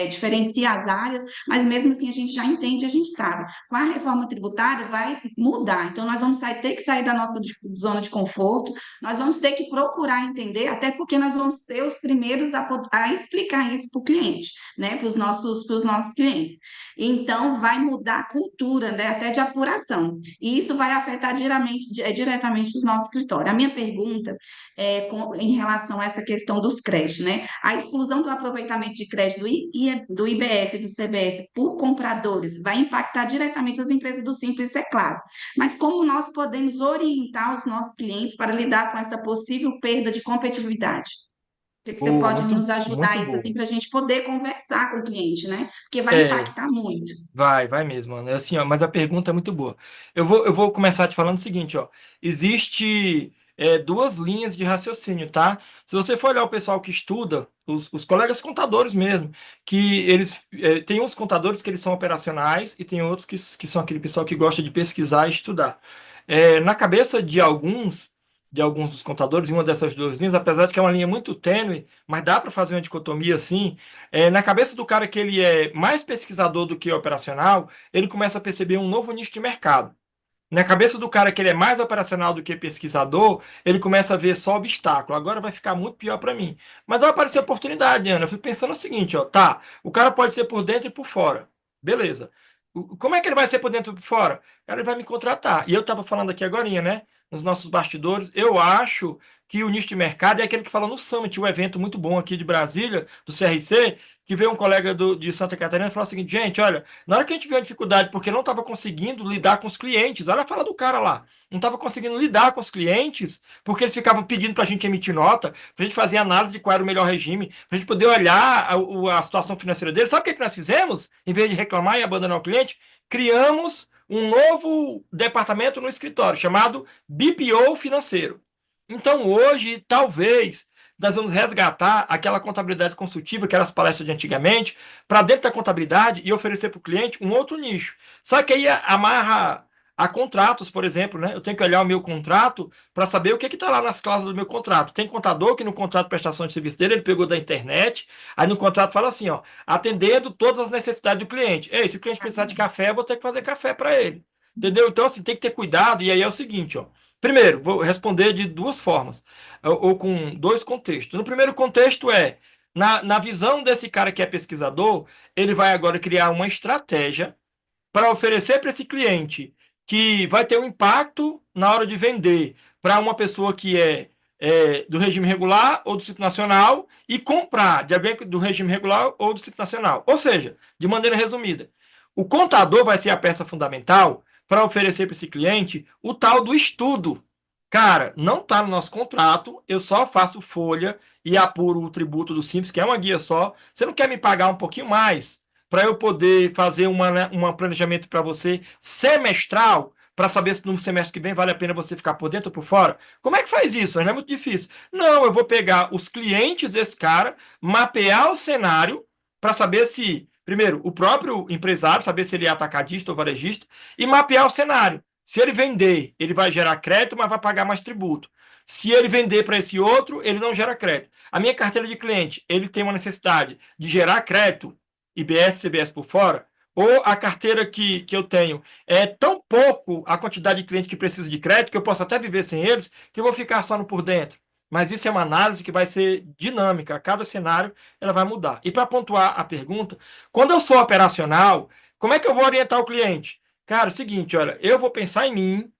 diferencia as áreas, mas mesmo assim a gente já entende, a gente sabe. Com a reforma tributária vai mudar, então nós vamos ter que sair da nossa zona de conforto, nós vamos ter que procurar entender, até porque nós vamos ser os primeiros a explicar isso para o cliente, né? Para os nossos clientes. Então, vai mudar a cultura, né? Até de apuração. E isso vai afetar diretamente os nossos escritórios. A minha pergunta é em relação a essa questão dos créditos, né? A exclusão do aproveitamento de crédito do IBS e do CBS por compradores vai impactar diretamente as empresas do Simples, isso é claro. Mas como nós podemos orientar os nossos clientes para lidar com essa possível perda de competitividade? O que você Boa, pode nos muito ajudar isso boa. assim para a gente poder conversar com o cliente, né? Porque vai É, impactar muito. vai mesmo, mano. É assim, ó, mas a pergunta é muito boa. Eu vou começar te falando o seguinte, ó. Existe duas linhas de raciocínio, tá? Se você for olhar o pessoal que estuda, os colegas contadores mesmo, que eles tem uns contadores que eles são operacionais e tem outros que são aquele pessoal que gosta de pesquisar e estudar. Na cabeça de alguns dos contadores, em uma dessas duas linhas, apesar de que é uma linha muito tênue, mas dá para fazer uma dicotomia assim. Na cabeça do cara que ele é mais pesquisador do que operacional, ele começa a perceber um novo nicho de mercado. Na cabeça do cara que ele é mais operacional do que pesquisador, ele começa a ver só obstáculo. Agora vai ficar muito pior para mim. Mas vai aparecer oportunidade, Ana. Eu fico pensando o seguinte, ó, tá, o cara pode ser por dentro e por fora. Beleza. Como é que ele vai ser por dentro e por fora? Cara, ele vai me contratar. E eu estava falando aqui agorinha, né? Nos nossos bastidores, eu acho que o nicho de mercado é aquele que fala no Summit, um evento muito bom aqui de Brasília, do CRC, que veio um colega de Santa Catarina e falou o seguinte, gente, olha, na hora que a gente viu a dificuldade porque não estava conseguindo lidar com os clientes, olha a fala do cara lá, não estava conseguindo lidar com os clientes porque eles ficavam pedindo para a gente emitir nota, para a gente fazer análise de qual era o melhor regime, para a gente poder olhar a situação financeira deles. Sabe o que nós fizemos? Em vez de reclamar e abandonar o cliente, criamos um novo departamento no escritório chamado BPO financeiro. Então, hoje, talvez, nós vamos resgatar aquela contabilidade consultiva, que eram as palestras de antigamente, para dentro da contabilidade e oferecer para o cliente um outro nicho. Só que aí amarra a contratos, por exemplo, né? Eu tenho que olhar o meu contrato para saber o que está lá nas cláusulas do meu contrato. Tem contador que no contrato de prestação de serviço dele, ele pegou da internet, aí no contrato fala assim, ó, atendendo todas as necessidades do cliente. Ei, se o cliente precisar de café, eu vou ter que fazer café para ele. Entendeu? Então, assim, tem que ter cuidado, e aí é o seguinte, ó. Primeiro, vou responder de duas formas, ou com dois contextos. No primeiro contexto na visão desse cara que é pesquisador, ele vai agora criar uma estratégia para oferecer para esse cliente que vai ter um impacto na hora de vender para uma pessoa que do regime regular ou do Simples Nacional e comprar de alguém do regime regular ou do Simples Nacional. Ou seja, de maneira resumida, o contador vai ser a peça fundamental para oferecer para esse cliente o tal do estudo. Cara, não está no nosso contrato, eu só faço folha e apuro o tributo do Simples, que é uma guia só. Você não quer me pagar um pouquinho mais para eu poder fazer um planejamento para você semestral, para saber se no semestre que vem vale a pena você ficar por dentro ou por fora? Como é que faz isso? Não é muito difícil. Não, eu vou pegar os clientes desse cara, mapear o cenário para saber se, primeiro, o próprio empresário, saber se ele é atacadista ou varejista, e mapear o cenário. Se ele vender, ele vai gerar crédito, mas vai pagar mais tributo. Se ele vender para esse outro, ele não gera crédito. A minha carteira de cliente, ele tem uma necessidade de gerar crédito, IBS, CBS por fora, ou a carteira que eu tenho é tão pouco a quantidade de clientes que precisa de crédito, que eu posso até viver sem eles, que eu vou ficar só no por dentro. Mas isso é uma análise que vai ser dinâmica, a cada cenário ela vai mudar. E para pontuar a pergunta, quando eu sou operacional, como é que eu vou orientar o cliente? Cara, é o seguinte, olha, eu vou pensar em mim,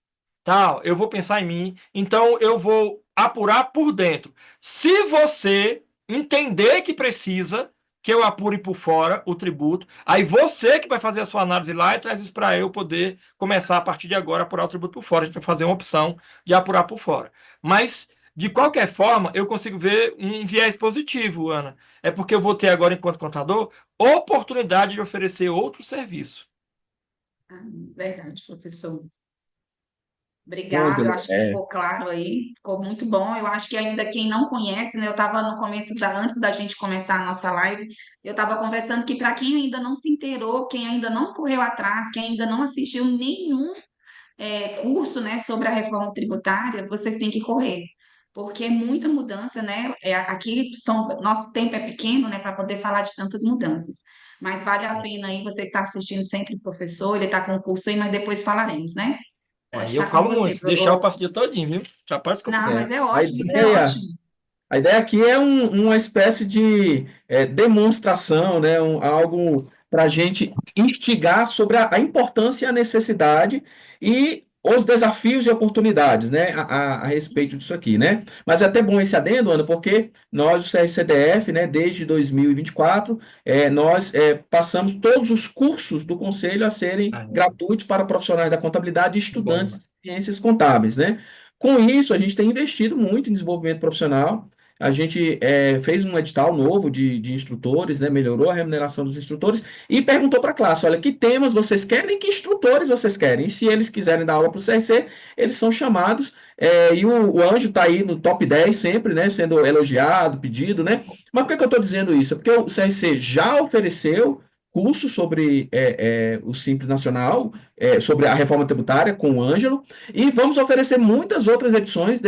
tal, eu vou pensar em mim, então eu vou apurar por dentro. Se você entender que precisa que eu apure por fora o tributo, aí você que vai fazer a sua análise lá e traz isso para eu poder começar a partir de agora a apurar o tributo por fora. A gente vai fazer uma opção de apurar por fora. Mas de qualquer forma, eu consigo ver um viés positivo, Ana. É porque eu vou ter agora, enquanto contador, oportunidade de oferecer outro serviço. Ah, verdade, professor. Ô, Obrigada, eu Ângelo, acho que ficou claro aí, ficou muito bom. Eu acho que ainda quem não conhece, né? Eu estava no começo antes da gente começar a nossa live, eu estava conversando que para quem ainda não se inteirou, quem ainda não correu atrás, quem ainda não assistiu nenhum curso, né, sobre a reforma tributária, vocês têm que correr, porque é muita mudança, né? Aqui nosso tempo é pequeno, né, para poder falar de tantas mudanças. Mas vale a pena aí você estar assistindo sempre o professor, ele está com o curso aí, mas depois falaremos, né? Pode Eu estar com falo você, muito, se deixar eu passo o dia todinho, viu? Já parece que eu não, é, mas é a ótimo, isso é ideia, ótimo. a ideia aqui é uma espécie de demonstração, né? Algo para a gente instigar sobre a importância e a necessidade e os desafios e oportunidades, né? A respeito disso aqui, né? Mas é até bom esse adendo, Ana, porque nós, o CRCDF, né, desde 2024, nós passamos todos os cursos do Conselho a serem Ah, gratuitos para profissionais da contabilidade e é bom demais. estudantes de ciências contábeis, né? Com isso, a gente tem investido muito em desenvolvimento profissional. A gente fez um edital novo de instrutores, né? Melhorou a remuneração dos instrutores e perguntou para a classe: olha, que temas vocês querem, que instrutores vocês querem? E se eles quiserem dar aula para o CRC, eles são chamados. E o Anjo está aí no top 10 sempre, né? Sendo elogiado, pedido, né? Mas por que que eu estou dizendo isso? É porque o CRC já ofereceu curso sobre o Simples Nacional, sobre a reforma tributária com o Ângelo. E vamos oferecer muitas outras edições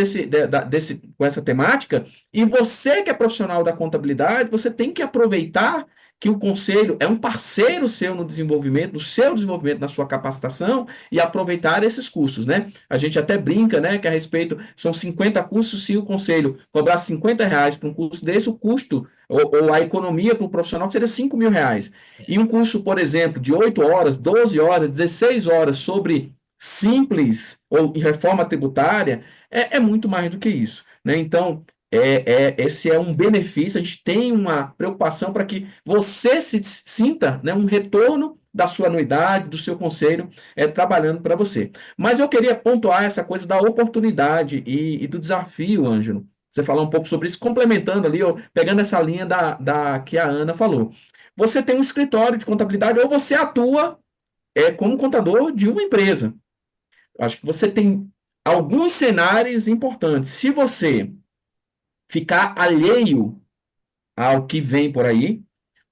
com essa temática. E você que é profissional da contabilidade, você tem que aproveitar que o conselho é um parceiro seu no desenvolvimento, no seu desenvolvimento, na sua capacitação, e aproveitar esses cursos, né? A gente até brinca, né, que a respeito, são 50 cursos, se o conselho cobrar R$ 50 para um curso desse, o custo ou a economia para o profissional seria R$ 5.000. E um curso, por exemplo, de 8 horas, 12 horas, 16 horas sobre simples ou reforma tributária é muito mais do que isso, né? Então, esse é um benefício, a gente tem uma preocupação para que você se sinta, né, um retorno da sua anuidade, do seu conselho, trabalhando para você. Mas eu queria pontuar essa coisa da oportunidade e do desafio, Ângelo. Você falar um pouco sobre isso, complementando ali, ó, pegando essa linha da que a Ana falou. Você tem um escritório de contabilidade ou você atua como contador de uma empresa. Acho que você tem alguns cenários importantes. Se você ficar alheio ao que vem por aí,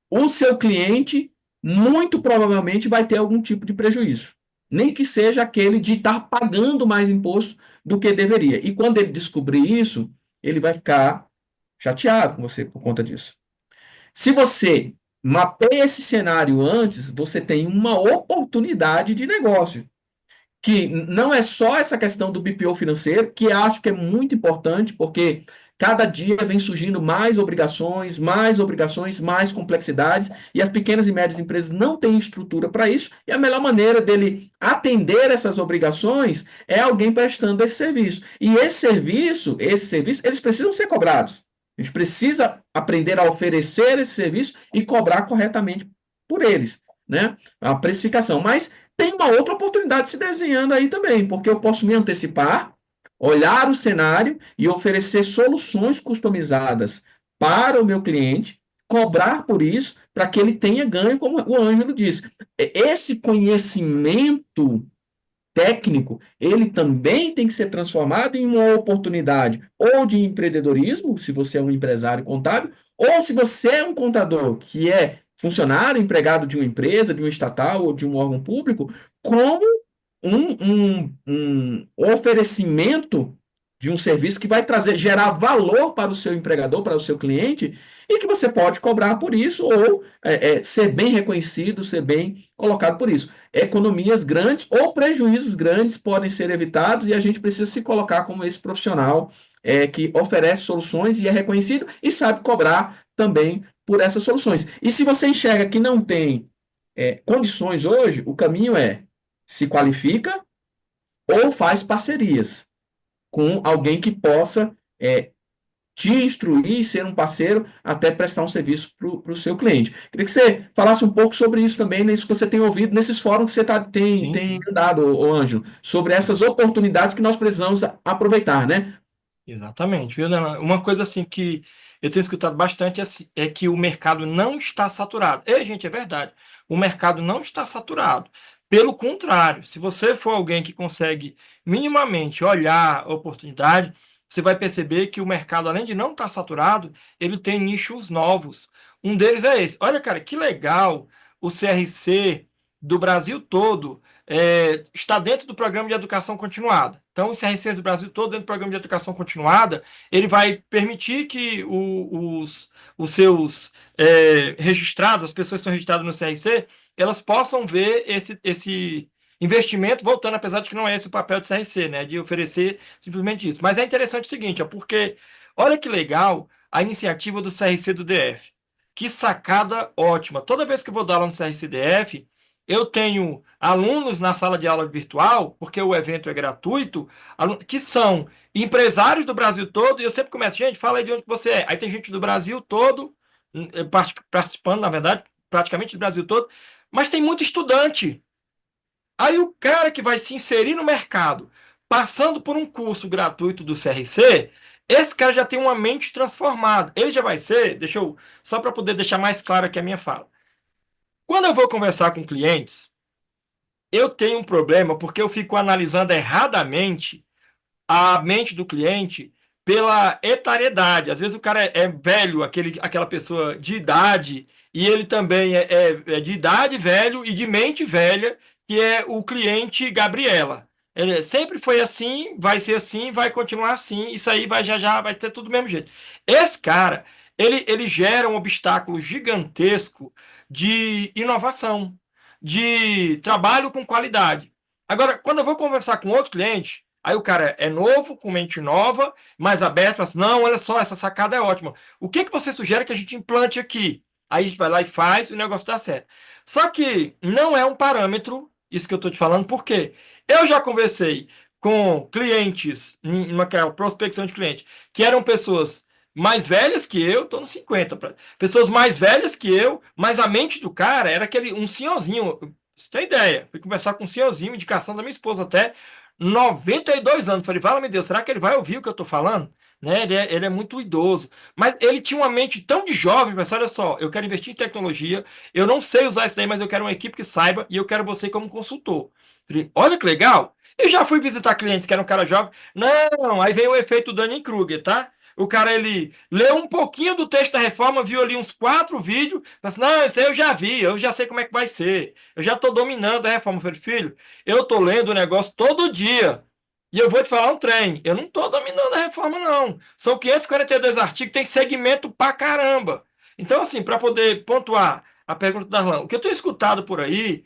o seu cliente muito provavelmente vai ter algum tipo de prejuízo. Nem que seja aquele de estar pagando mais imposto do que deveria. E quando ele descobrir isso, ele vai ficar chateado com você por conta disso. Se você mapeia esse cenário antes, você tem uma oportunidade de negócio que não é só essa questão do BPO financeiro, que acho que é muito importante, porque cada dia vem surgindo mais obrigações, mais complexidades, e as pequenas e médias empresas não têm estrutura para isso, e a melhor maneira dele atender essas obrigações é alguém prestando esse serviço. E esse serviço, eles precisam ser cobrados. A gente precisa aprender a oferecer esse serviço e cobrar corretamente por eles, né? A precificação. Mas tem uma outra oportunidade se desenhando aí também, porque eu posso me antecipar, olhar o cenário e oferecer soluções customizadas para o meu cliente, cobrar por isso para que ele tenha ganho, como o Ângelo disse. Esse conhecimento técnico, ele também tem que ser transformado em uma oportunidade ou de empreendedorismo, se você é um empresário contábil, ou se você é um contador que é funcionário, empregado de uma empresa, de uma estatal ou de um órgão público, como um oferecimento de um serviço que vai trazer, gerar valor para o seu empregador, para o seu cliente, e que você pode cobrar por isso ou ser bem reconhecido, ser bem colocado por isso. Economias grandes ou prejuízos grandes podem ser evitados e a gente precisa se colocar como esse profissional que oferece soluções e é reconhecido e sabe cobrar também por essas soluções. E se você enxerga que não tem condições hoje, o caminho é se qualifica ou faz parcerias com alguém que possa te instruir e ser um parceiro até prestar um serviço para o seu cliente. Queria que você falasse um pouco sobre isso também, nisso que você tem ouvido, nesses fóruns que você Sim, tem sim. andado, ô Ângelo, sobre essas oportunidades que nós precisamos aproveitar, né? Exatamente, viu, Nela? Uma coisa assim que eu tenho escutado bastante é que o mercado não está saturado. Ei, gente, é verdade. O mercado não está saturado. Pelo contrário, se você for alguém que consegue minimamente olhar a oportunidade, você vai perceber que o mercado, além de não estar saturado, ele tem nichos novos. Um deles é esse. Olha, cara, que legal o CRC do Brasil todo está dentro do programa de educação continuada. Então, o CRC do Brasil todo dentro do programa de educação continuada, ele vai permitir que os seus registrados, as pessoas que estão registradas no CRC, elas possam ver esse investimento voltando, apesar de que não é esse o papel do CRC, né, de oferecer simplesmente isso. Mas é interessante o seguinte, ó, porque olha que legal a iniciativa do CRC do DF. Que sacada ótima. Toda vez que eu vou dar aula no CRC DF, eu tenho alunos na sala de aula virtual, porque o evento é gratuito, que são empresários do Brasil todo, e eu sempre começo, gente, fala aí de onde você é. Aí tem gente do Brasil todo, participando, na verdade, praticamente do Brasil todo, mas tem muito estudante. Aí o cara que vai se inserir no mercado, passando por um curso gratuito do CRC, esse cara já tem uma mente transformada. Ele já vai ser, só para poder deixar mais claro aqui a minha fala. Quando eu vou conversar com clientes, eu tenho um problema porque eu fico analisando erradamente a mente do cliente pela etariedade. Às vezes o cara é velho, aquela pessoa de idade, e ele também é de idade velho e de mente velha, que é o cliente Gabriela. Ele sempre foi assim, vai ser assim, vai continuar assim, isso aí vai já já vai ter tudo do mesmo jeito. Esse cara, ele gera um obstáculo gigantesco de inovação, de trabalho com qualidade. Agora, quando eu vou conversar com outro cliente, aí o cara é novo, com mente nova, mais aberto, fala assim, não, olha só, essa sacada é ótima. O que que você sugere que a gente implante aqui? Aí a gente vai lá e faz, e o negócio dá certo. Só que não é um parâmetro, isso que eu estou te falando, porque eu já conversei com clientes, naquela prospecção de cliente, que eram pessoas mais velhas que eu, estou nos 50, pessoas mais velhas que eu, mas a mente do cara era um senhorzinho. Você tem ideia? Fui conversar com um senhorzinho, indicação da minha esposa até, 92 anos. Falei, fala, meu Deus, será que ele vai ouvir o que eu estou falando? Né? Ele é muito idoso. Mas ele tinha uma mente tão de jovem, mas olha só, eu quero investir em tecnologia, eu não sei usar isso daí, mas eu quero uma equipe que saiba e eu quero você como consultor. Falei, olha que legal. Eu já fui visitar clientes que eram um cara jovem. Não, aí vem o efeito Dunning-Kruger, tá? O cara, ele leu um pouquinho do texto da reforma, viu ali uns 4 vídeos, falou assim, não, isso aí eu já vi, eu já sei como é que vai ser, eu já estou dominando a reforma. Eu falei, filho, eu estou lendo o negócio todo dia, e eu vou te falar um trem, eu não estou dominando a reforma, não. São 542 artigos, tem segmento pra caramba. Então, assim, para poder pontuar a pergunta da Arlan, o que eu tenho escutado por aí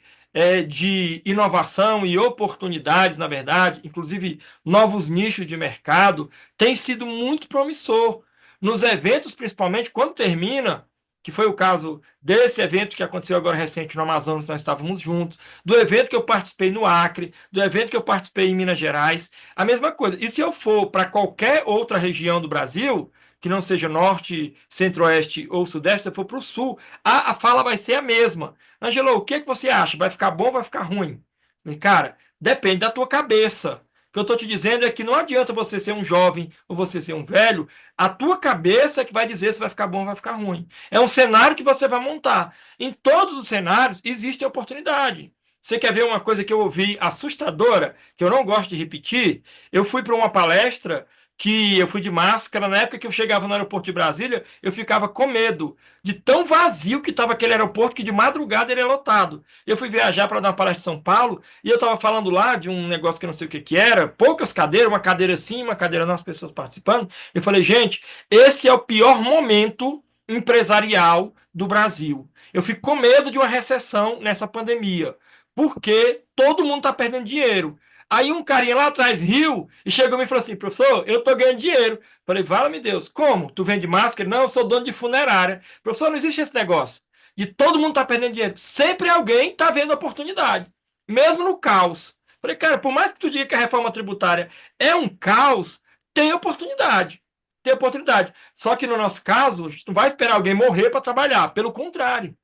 de inovação e oportunidades, na verdade, inclusive novos nichos de mercado, tem sido muito promissor. Nos eventos, principalmente, quando termina, que foi o caso desse evento que aconteceu agora recente no Amazonas, nós estávamos juntos, do evento que eu participei no Acre, do evento que eu participei em Minas Gerais, a mesma coisa. E se eu for para qualquer outra região do Brasil, que não seja norte, centro-oeste ou sudeste, se eu for para o sul, a fala vai ser a mesma. Angelo, o que que você acha? Vai ficar bom ou vai ficar ruim? E, cara, depende da tua cabeça. que eu estou te dizendo é que não adianta você ser um jovem ou você ser um velho, a tua cabeça é que vai dizer se vai ficar bom ou vai ficar ruim. É um cenário que você vai montar. Em todos os cenários existe oportunidade. Você quer ver uma coisa que eu ouvi assustadora, que eu não gosto de repetir? Eu fui para uma palestra que eu fui de máscara. Na época que eu chegava no aeroporto de Brasília, eu ficava com medo de tão vazio que estava aquele aeroporto, que de madrugada ele é lotado. Eu fui viajar para dar uma palestra em São Paulo e eu estava falando lá de um negócio que eu não sei o que que era, poucas cadeiras, uma cadeira sim, uma cadeira não, as pessoas participando. Eu falei, gente, esse é o pior momento empresarial do Brasil. Eu fico com medo de uma recessão nessa pandemia, porque todo mundo está perdendo dinheiro. Aí um carinha lá atrás riu e chegou e me falou assim, professor, eu tô ganhando dinheiro. Falei, fala-me Deus, como? Tu vende máscara? Não, eu sou dono de funerária. Professor, não existe esse negócio. E todo mundo tá perdendo dinheiro. Sempre alguém tá vendo oportunidade, mesmo no caos. Falei, cara, por mais que tu diga que a reforma tributária é um caos, tem oportunidade. Tem oportunidade. Só que no nosso caso, a gente não vai esperar alguém morrer para trabalhar. Pelo contrário.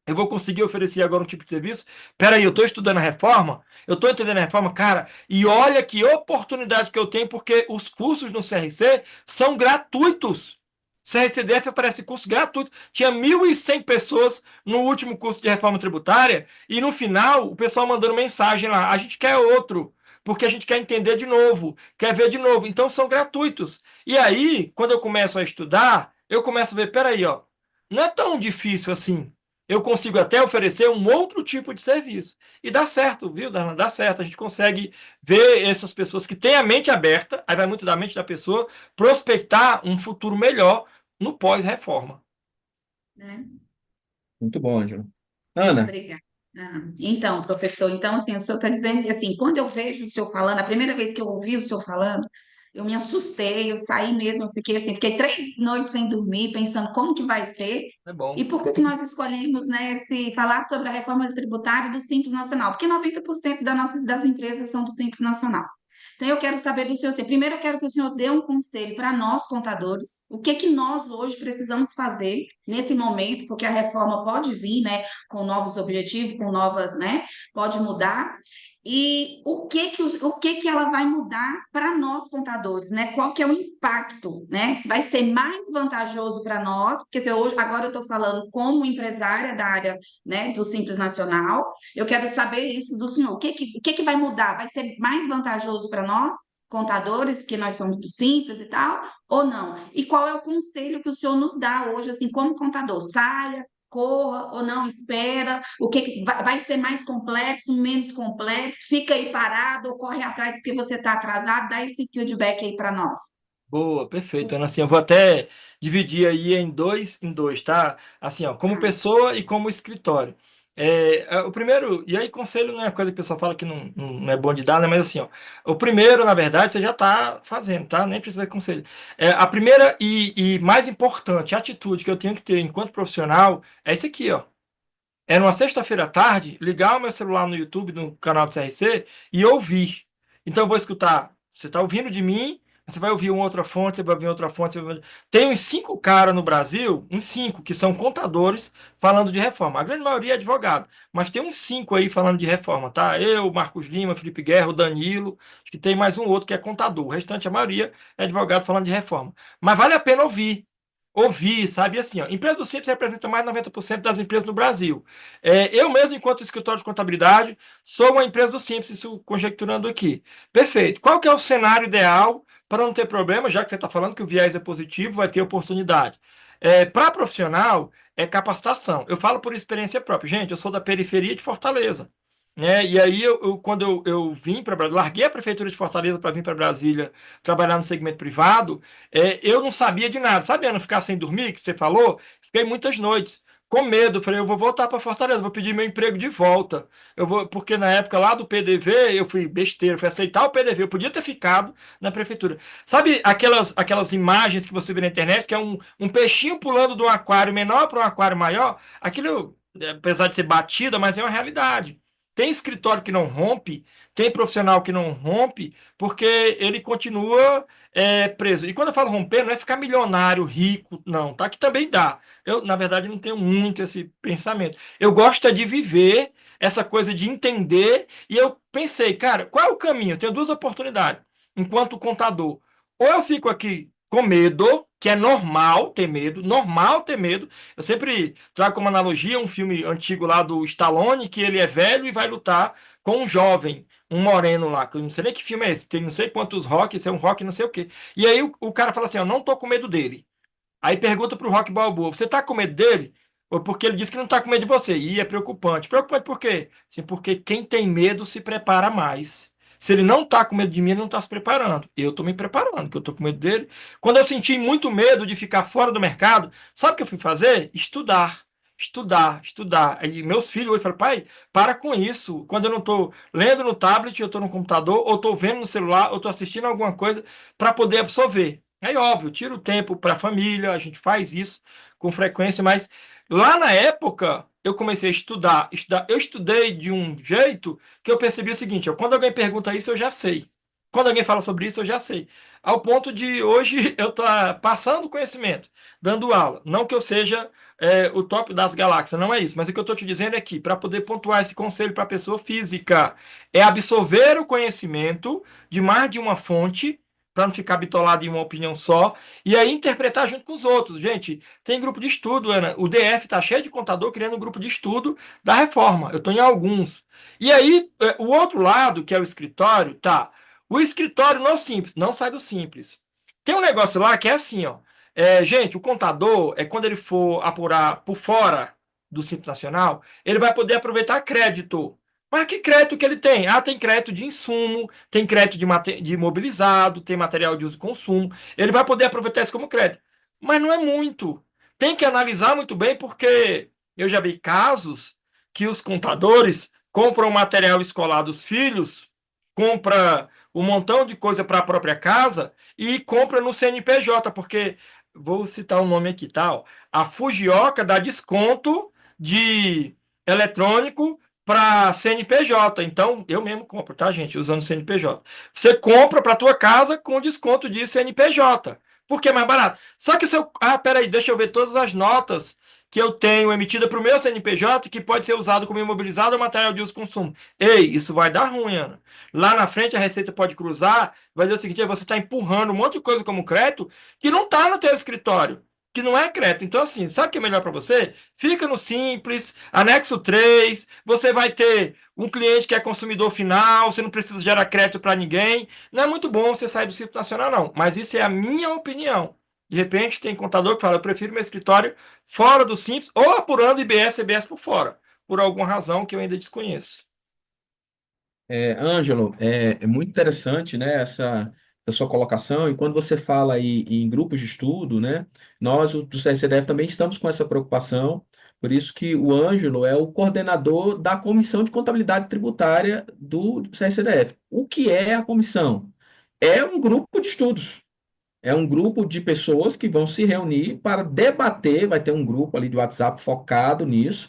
Eu vou conseguir oferecer agora um tipo de serviço. Peraí, eu estou estudando a reforma, eu estou entendendo a reforma, cara, e olha que oportunidade que eu tenho, porque os cursos no CRC são gratuitos. CRCDF oferece curso gratuito. Tinha 1.100 pessoas no último curso de reforma tributária, e no final o pessoal mandando mensagem lá: a gente quer outro, porque a gente quer entender de novo, quer ver de novo. Então são gratuitos. E aí, quando eu começo a estudar, eu começo a ver: peraí, ó, não é tão difícil assim. Eu consigo até oferecer um outro tipo de serviço. E dá certo, viu, Darlan? Dá certo. A gente consegue ver essas pessoas que têm a mente aberta, aí vai muito da mente da pessoa, prospectar um futuro melhor no pós-reforma. Né? Muito bom, Ângelo. Ana, Obrigada. Então, professor, então, assim, o senhor está dizendo que, assim, quando eu vejo o senhor falando, a primeira vez que eu ouvi o senhor falando, eu me assustei, eu saí mesmo, eu fiquei assim, fiquei 3 noites sem dormir, pensando como que vai ser, É e bom. por que que nós escolhemos, né, se falar sobre a reforma tributária do Simples Nacional? Porque 90% das empresas são do Simples Nacional. Então, eu quero saber do senhor, assim, primeiro eu quero que o senhor dê um conselho para nós, contadores, o que que nós hoje precisamos fazer nesse momento, porque a reforma pode vir, né, com novos objetivos, com novas, né, pode mudar. E o que que ela vai mudar para nós contadores, né? Qual que é o impacto, né? Se vai ser mais vantajoso para nós, porque se eu hoje agora eu estou falando como empresária da área, né, do Simples Nacional, eu quero saber isso do senhor. O que que vai mudar? Vai ser mais vantajoso para nós, contadores, porque nós somos do Simples e tal, ou não? E qual é o conselho que o senhor nos dá hoje, assim, como contador? Saia, corra ou não, espera? O que vai ser mais complexo, menos complexo? Fica aí parado ou corre atrás porque você está atrasado? Dá esse feedback aí para nós. Boa, perfeito. Ana, assim, eu vou até dividir aí em dois, tá? Assim, ó, como Tá, pessoa e como escritório. O primeiro, e aí conselho não é coisa que o pessoal fala que não é bom de dar, né? Mas assim, ó, o primeiro, na verdade, você já está fazendo, tá? Nem precisa de conselho. A primeira e mais importante atitude que eu tenho que ter enquanto profissional é isso aqui, ó. É numa sexta-feira à tarde, ligar o meu celular no YouTube, no canal do CRC, e ouvir. Então eu vou escutar. Você está ouvindo de mim, você vai ouvir uma outra fonte, você vai ouvir outra fonte. Tem uns 5 caras no Brasil, uns 5, que são contadores falando de reforma. A grande maioria é advogado, mas tem uns 5 aí falando de reforma, tá? Eu, Marcos Lima, Felipe Guerra, o Danilo, acho que tem mais um outro que é contador. O restante, a maioria, é advogado falando de reforma. Mas vale a pena ouvir. Ouvir, sabe? E assim, ó, empresa do Simples representa mais de 90% das empresas no Brasil. Eu mesmo, enquanto escritório de contabilidade, sou uma empresa do Simples, isso conjecturando aqui. Perfeito. Qual que é o cenário ideal para não ter problema, já que você está falando que o viés é positivo, vai ter oportunidade? Para profissional, é capacitação. Eu falo por experiência própria. Gente, eu sou da periferia de Fortaleza. Né? E aí, quando eu vim para Brasília, larguei a prefeitura de Fortaleza para vir para Brasília trabalhar no segmento privado. Eu não sabia de nada. Sabe, Ana, ficar sem dormir, que você falou? Fiquei muitas noites com medo. Falei, eu vou voltar para Fortaleza, vou pedir meu emprego de volta. Eu vou, porque na época lá do PDV, eu fui besteira, fui aceitar o PDV. Eu podia ter ficado na prefeitura. Sabe aquelas imagens que você vê na internet, que é um peixinho pulando de um aquário menor para um aquário maior? Aquilo, apesar de ser batida, mas é uma realidade. Tem escritório que não rompe, tem profissional que não rompe, porque ele continua preso. E quando eu falo romper, não é ficar milionário, rico, não, tá? Que também dá. Eu, na verdade, não tenho muito esse pensamento. Eu gosto é de viver essa coisa de entender, e eu pensei, cara, qual é o caminho? Eu tenho duas oportunidades, enquanto contador. Ou eu fico aqui com medo, que é normal ter medo, normal ter medo. Eu sempre trago como analogia um filme antigo lá do Stallone, que ele é velho e vai lutar com um jovem, um moreno lá, que eu não sei nem que filme é esse, tem não sei quantos rock, esse é um rock não sei o quê. E aí o cara fala assim, eu não tô com medo dele. Aí pergunta pro Rock Balboa, você tá com medo dele? Ou porque ele disse que não tá com medo de você. E é preocupante. Preocupante por quê? Sim, porque quem tem medo se prepara mais. Se ele não tá com medo de mim, ele não tá se preparando. Eu tô me preparando, que eu tô com medo dele. Quando eu senti muito medo de ficar fora do mercado, sabe o que eu fui fazer? Estudar. Estudar, estudar. Aí meus filhos hoje falam, pai, para com isso. Quando eu não estou lendo no tablet, eu estou no computador, ou estou vendo no celular, ou estou assistindo alguma coisa para poder absorver. Aí, óbvio, tira o tempo para a família, a gente faz isso com frequência, mas lá na época eu comecei a estudar, estudar. Eu estudei de um jeito que eu percebi o seguinte: ó, quando alguém pergunta isso, eu já sei. Quando alguém fala sobre isso, eu já sei. Ao ponto de hoje eu estar passando conhecimento, dando aula. Não que eu seja o top das galáxias, não é isso. Mas o que eu estou te dizendo é que, para poder pontuar esse conselho para a pessoa física, é absorver o conhecimento de mais de uma fonte para não ficar bitolado em uma opinião só, e aí interpretar junto com os outros. Gente, tem grupo de estudo, Ana. O DF está cheio de contador criando um grupo de estudo da reforma. Eu estou em alguns. E aí, o outro lado, que é o escritório, tá. O escritório no Simples, não sai do Simples. Tem um negócio lá que é assim, ó. Gente, o contador, quando ele for apurar por fora do Simples Nacional, ele vai poder aproveitar crédito. Mas que crédito que ele tem? Ah, tem crédito de insumo, tem crédito de imobilizado, tem material de uso e consumo. Ele vai poder aproveitar isso como crédito. Mas não é muito. Tem que analisar muito bem, porque eu já vi casos que os contadores compram material escolar dos filhos, compra um montão de coisa para a própria casa e compra no CNPJ, porque, vou citar o nome aqui, tal. A Fujioka dá desconto de eletrônico para CNPJ. Então, eu mesmo compro, tá, gente? Usando CNPJ. Você compra para tua casa com desconto de CNPJ. Por que é mais barato? Só que se eu. Ah, peraí, deixa eu ver todas as notas que eu tenho emitida para o meu CNPJ que pode ser usado como imobilizado ou material de uso e consumo. Ei, isso vai dar ruim, Ana. Lá na frente a Receita pode cruzar, vai dizer o seguinte: você está empurrando um monte de coisa como crédito que não está no teu escritório, que não é crédito. Então, assim, sabe o que é melhor para você? Fica no Simples, anexo 3, você vai ter um cliente que é consumidor final, você não precisa gerar crédito para ninguém. Não é muito bom você sair do Simples Nacional, não. Mas isso é a minha opinião. De repente, tem contador que fala, eu prefiro meu escritório fora do Simples, ou apurando IBS e CBS por fora, por alguma razão que eu ainda desconheço. Ângelo, é muito interessante, né, essa sua colocação, e quando você fala aí em grupos de estudo, né, nós, do CRCDF, também estamos com essa preocupação, por isso que o Ângelo é o coordenador da Comissão de Contabilidade Tributária do CRCDF. O que é a comissão? É um grupo de estudos, é um grupo de pessoas que vão se reunir para debater, vai ter um grupo ali de WhatsApp focado nisso,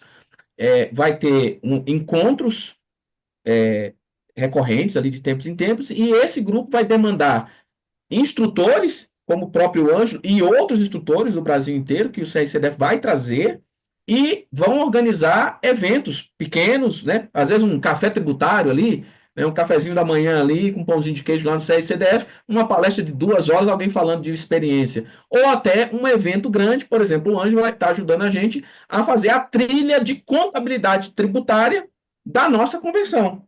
vai ter encontros recorrentes ali de tempos em tempos, e esse grupo vai demandar instrutores, como o próprio Ângelo, e outros instrutores do Brasil inteiro, que o CRCDF vai trazer, e vão organizar eventos pequenos, né? Às vezes um café tributário ali, né? Um cafezinho da manhã ali, com um pãozinho de queijo lá no CRCDF, uma palestra de 2 horas, alguém falando de experiência. Ou até um evento grande, por exemplo, o Ângelo vai estar ajudando a gente a fazer a trilha de contabilidade tributária da nossa convenção.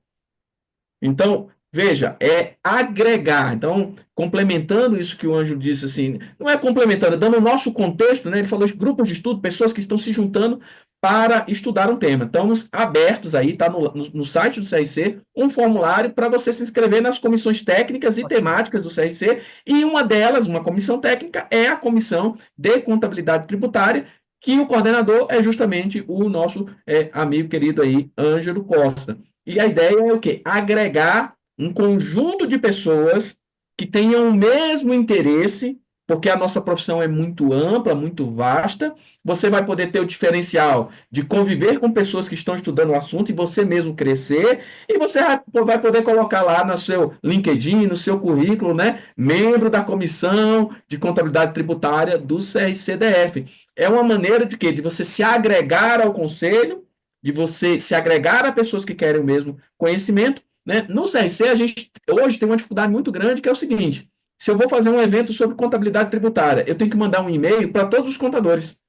Então, veja, é agregar. Então, complementando isso que o Ângelo disse, assim, não é complementando, é dando o nosso contexto, né? Ele falou de grupos de estudo, pessoas que estão se juntando para estudar um tema. Estamos abertos aí, está no site do CRC, um formulário para você se inscrever nas comissões técnicas e temáticas do CRC, e uma delas, uma comissão técnica, é a Comissão de Contabilidade Tributária, que o coordenador é justamente o nosso amigo querido aí, Ângelo Costa. E a ideia é o quê? Agregar um conjunto de pessoas que tenham o mesmo interesse, porque a nossa profissão é muito ampla, muito vasta. Você vai poder ter o diferencial de conviver com pessoas que estão estudando o assunto e você mesmo crescer, e você vai poder colocar lá no seu LinkedIn, no seu currículo, né? Membro da Comissão de Contabilidade Tributária do CRCDF. É uma maneira de quê? De você se agregar ao conselho, de você se agregar a pessoas que querem o mesmo conhecimento, né? No CRC, a gente hoje tem uma dificuldade muito grande, que é o seguinte: se eu vou fazer um evento sobre contabilidade tributária, eu tenho que mandar um e-mail para todos os contadores.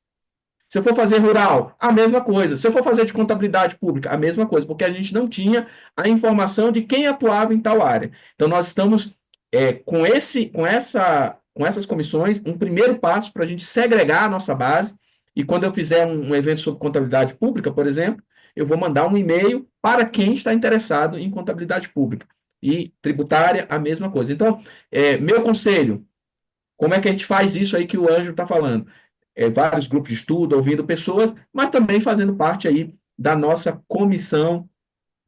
Se eu for fazer rural, a mesma coisa. Se eu for fazer de contabilidade pública, a mesma coisa, porque a gente não tinha a informação de quem atuava em tal área. Então, nós estamos com essas comissões, um primeiro passo para a gente segregar a nossa base. E quando eu fizer um evento sobre contabilidade pública, por exemplo, eu vou mandar um e-mail para quem está interessado em contabilidade pública. E tributária, a mesma coisa. Então, meu conselho, como é que a gente faz isso aí que o Ângelo está falando? Vários grupos de estudo, ouvindo pessoas, mas também fazendo parte aí da nossa comissão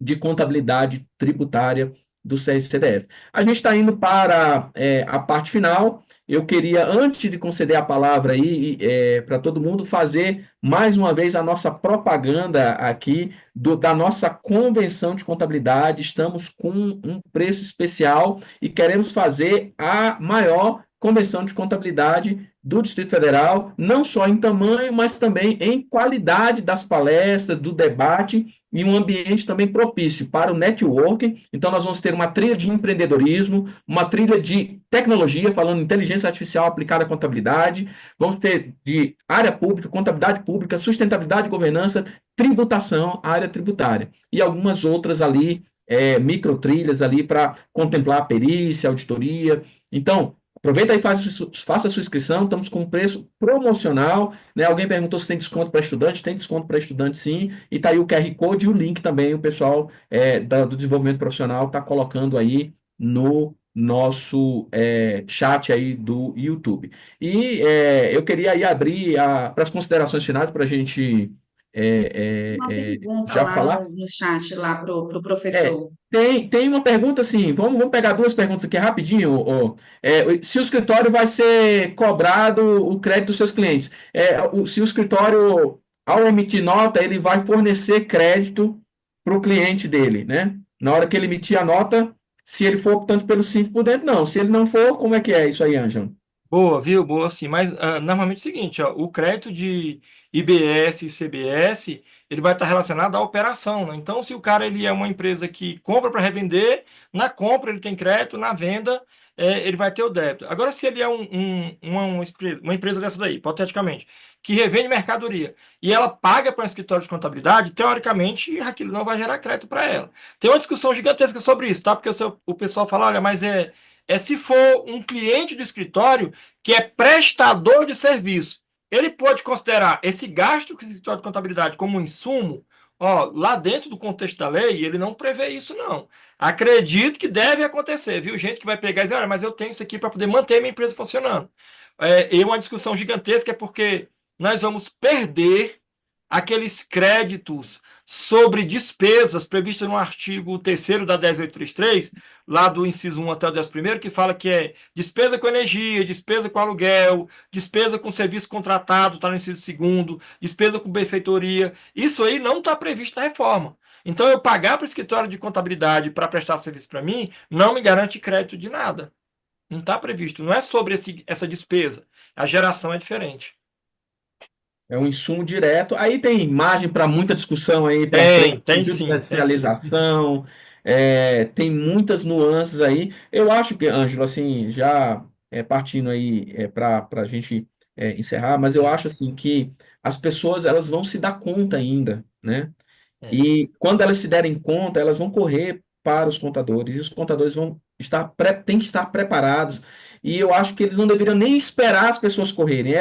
de contabilidade tributária do CSCDF. A gente está indo para a parte final. Eu queria, antes de conceder a palavra aí para todo mundo, fazer mais uma vez a nossa propaganda aqui da nossa convenção de contabilidade. Estamos com um preço especial e queremos fazer a maior convenção de contabilidade do Distrito Federal, não só em tamanho, mas também em qualidade das palestras, do debate e um ambiente também propício para o networking. Então, nós vamos ter uma trilha de empreendedorismo, uma trilha de tecnologia, falando inteligência artificial aplicada à contabilidade, vamos ter de área pública, contabilidade pública, sustentabilidade e governança, tributação, área tributária, e algumas outras ali, micro trilhas ali para contemplar a perícia, auditoria. Então, aproveita aí, faça a sua inscrição, estamos com um preço promocional, né? Alguém perguntou se tem desconto para estudante, tem desconto para estudante sim, e está aí o QR Code e o link também, o pessoal do desenvolvimento profissional está colocando aí no nosso chat aí do YouTube. E eu queria aí abrir para as considerações finais para a gente Uma pergunta já lá falar. no chat, lá pro É, professor. tem uma pergunta assim, vamos pegar duas perguntas aqui rapidinho. Se o escritório vai ser cobrado o crédito dos seus clientes. Se o escritório, ao emitir nota, ele vai fornecer crédito para o cliente dele, né? Na hora que ele emitir a nota, se ele for optando pelo simples por dentro, não. Se ele não for, como é que é isso aí, Ângelo? Boa, viu? Boa, sim. Mas normalmente é o seguinte, ó, o crédito de IBS e CBS, ele vai estar relacionado à operação, né? Então, se o cara ele é uma empresa que compra para revender, na compra ele tem crédito, na venda ele vai ter o débito. Agora, se ele é uma empresa dessa daí, hipoteticamente, que revende mercadoria e ela paga para um escritório de contabilidade, teoricamente, aquilo não vai gerar crédito para ela. Tem uma discussão gigantesca sobre isso, tá? Porque o pessoal fala, olha, mas se for um cliente do escritório que é prestador de serviço. Ele pode considerar esse gasto com o escritório de contabilidade como um insumo. Ó, lá dentro do contexto da lei, ele não prevê isso, não. Acredito que deve acontecer, viu? Gente que vai pegar e dizer, olha, mas eu tenho isso aqui para poder manter minha empresa funcionando. E uma discussão gigantesca é porque nós vamos perder aqueles créditos sobre despesas previstas no artigo 3º da 10833, lá do inciso 1 até o 11º, que fala que é despesa com energia, despesa com aluguel, despesa com serviço contratado, está no inciso 2º, despesa com benfeitoria. Isso aí não está previsto na reforma. Então, eu pagar para o escritório de contabilidade para prestar serviço para mim, não me garante crédito de nada. Não está previsto. Não é sobre essa despesa. A geração é diferente. É um insumo direto. Aí tem margem para muita discussão aí para frente, Tem sim, tem sim. judicialização, tem muitas nuances aí. Eu acho que, Ângelo, assim, já partindo aí para a gente encerrar, mas eu acho assim que as pessoas elas vão se dar conta ainda, né? É. E quando elas se derem conta, elas vão correr para os contadores, e os contadores vão têm que estar preparados. E eu acho que eles não deveriam nem esperar as pessoas correrem.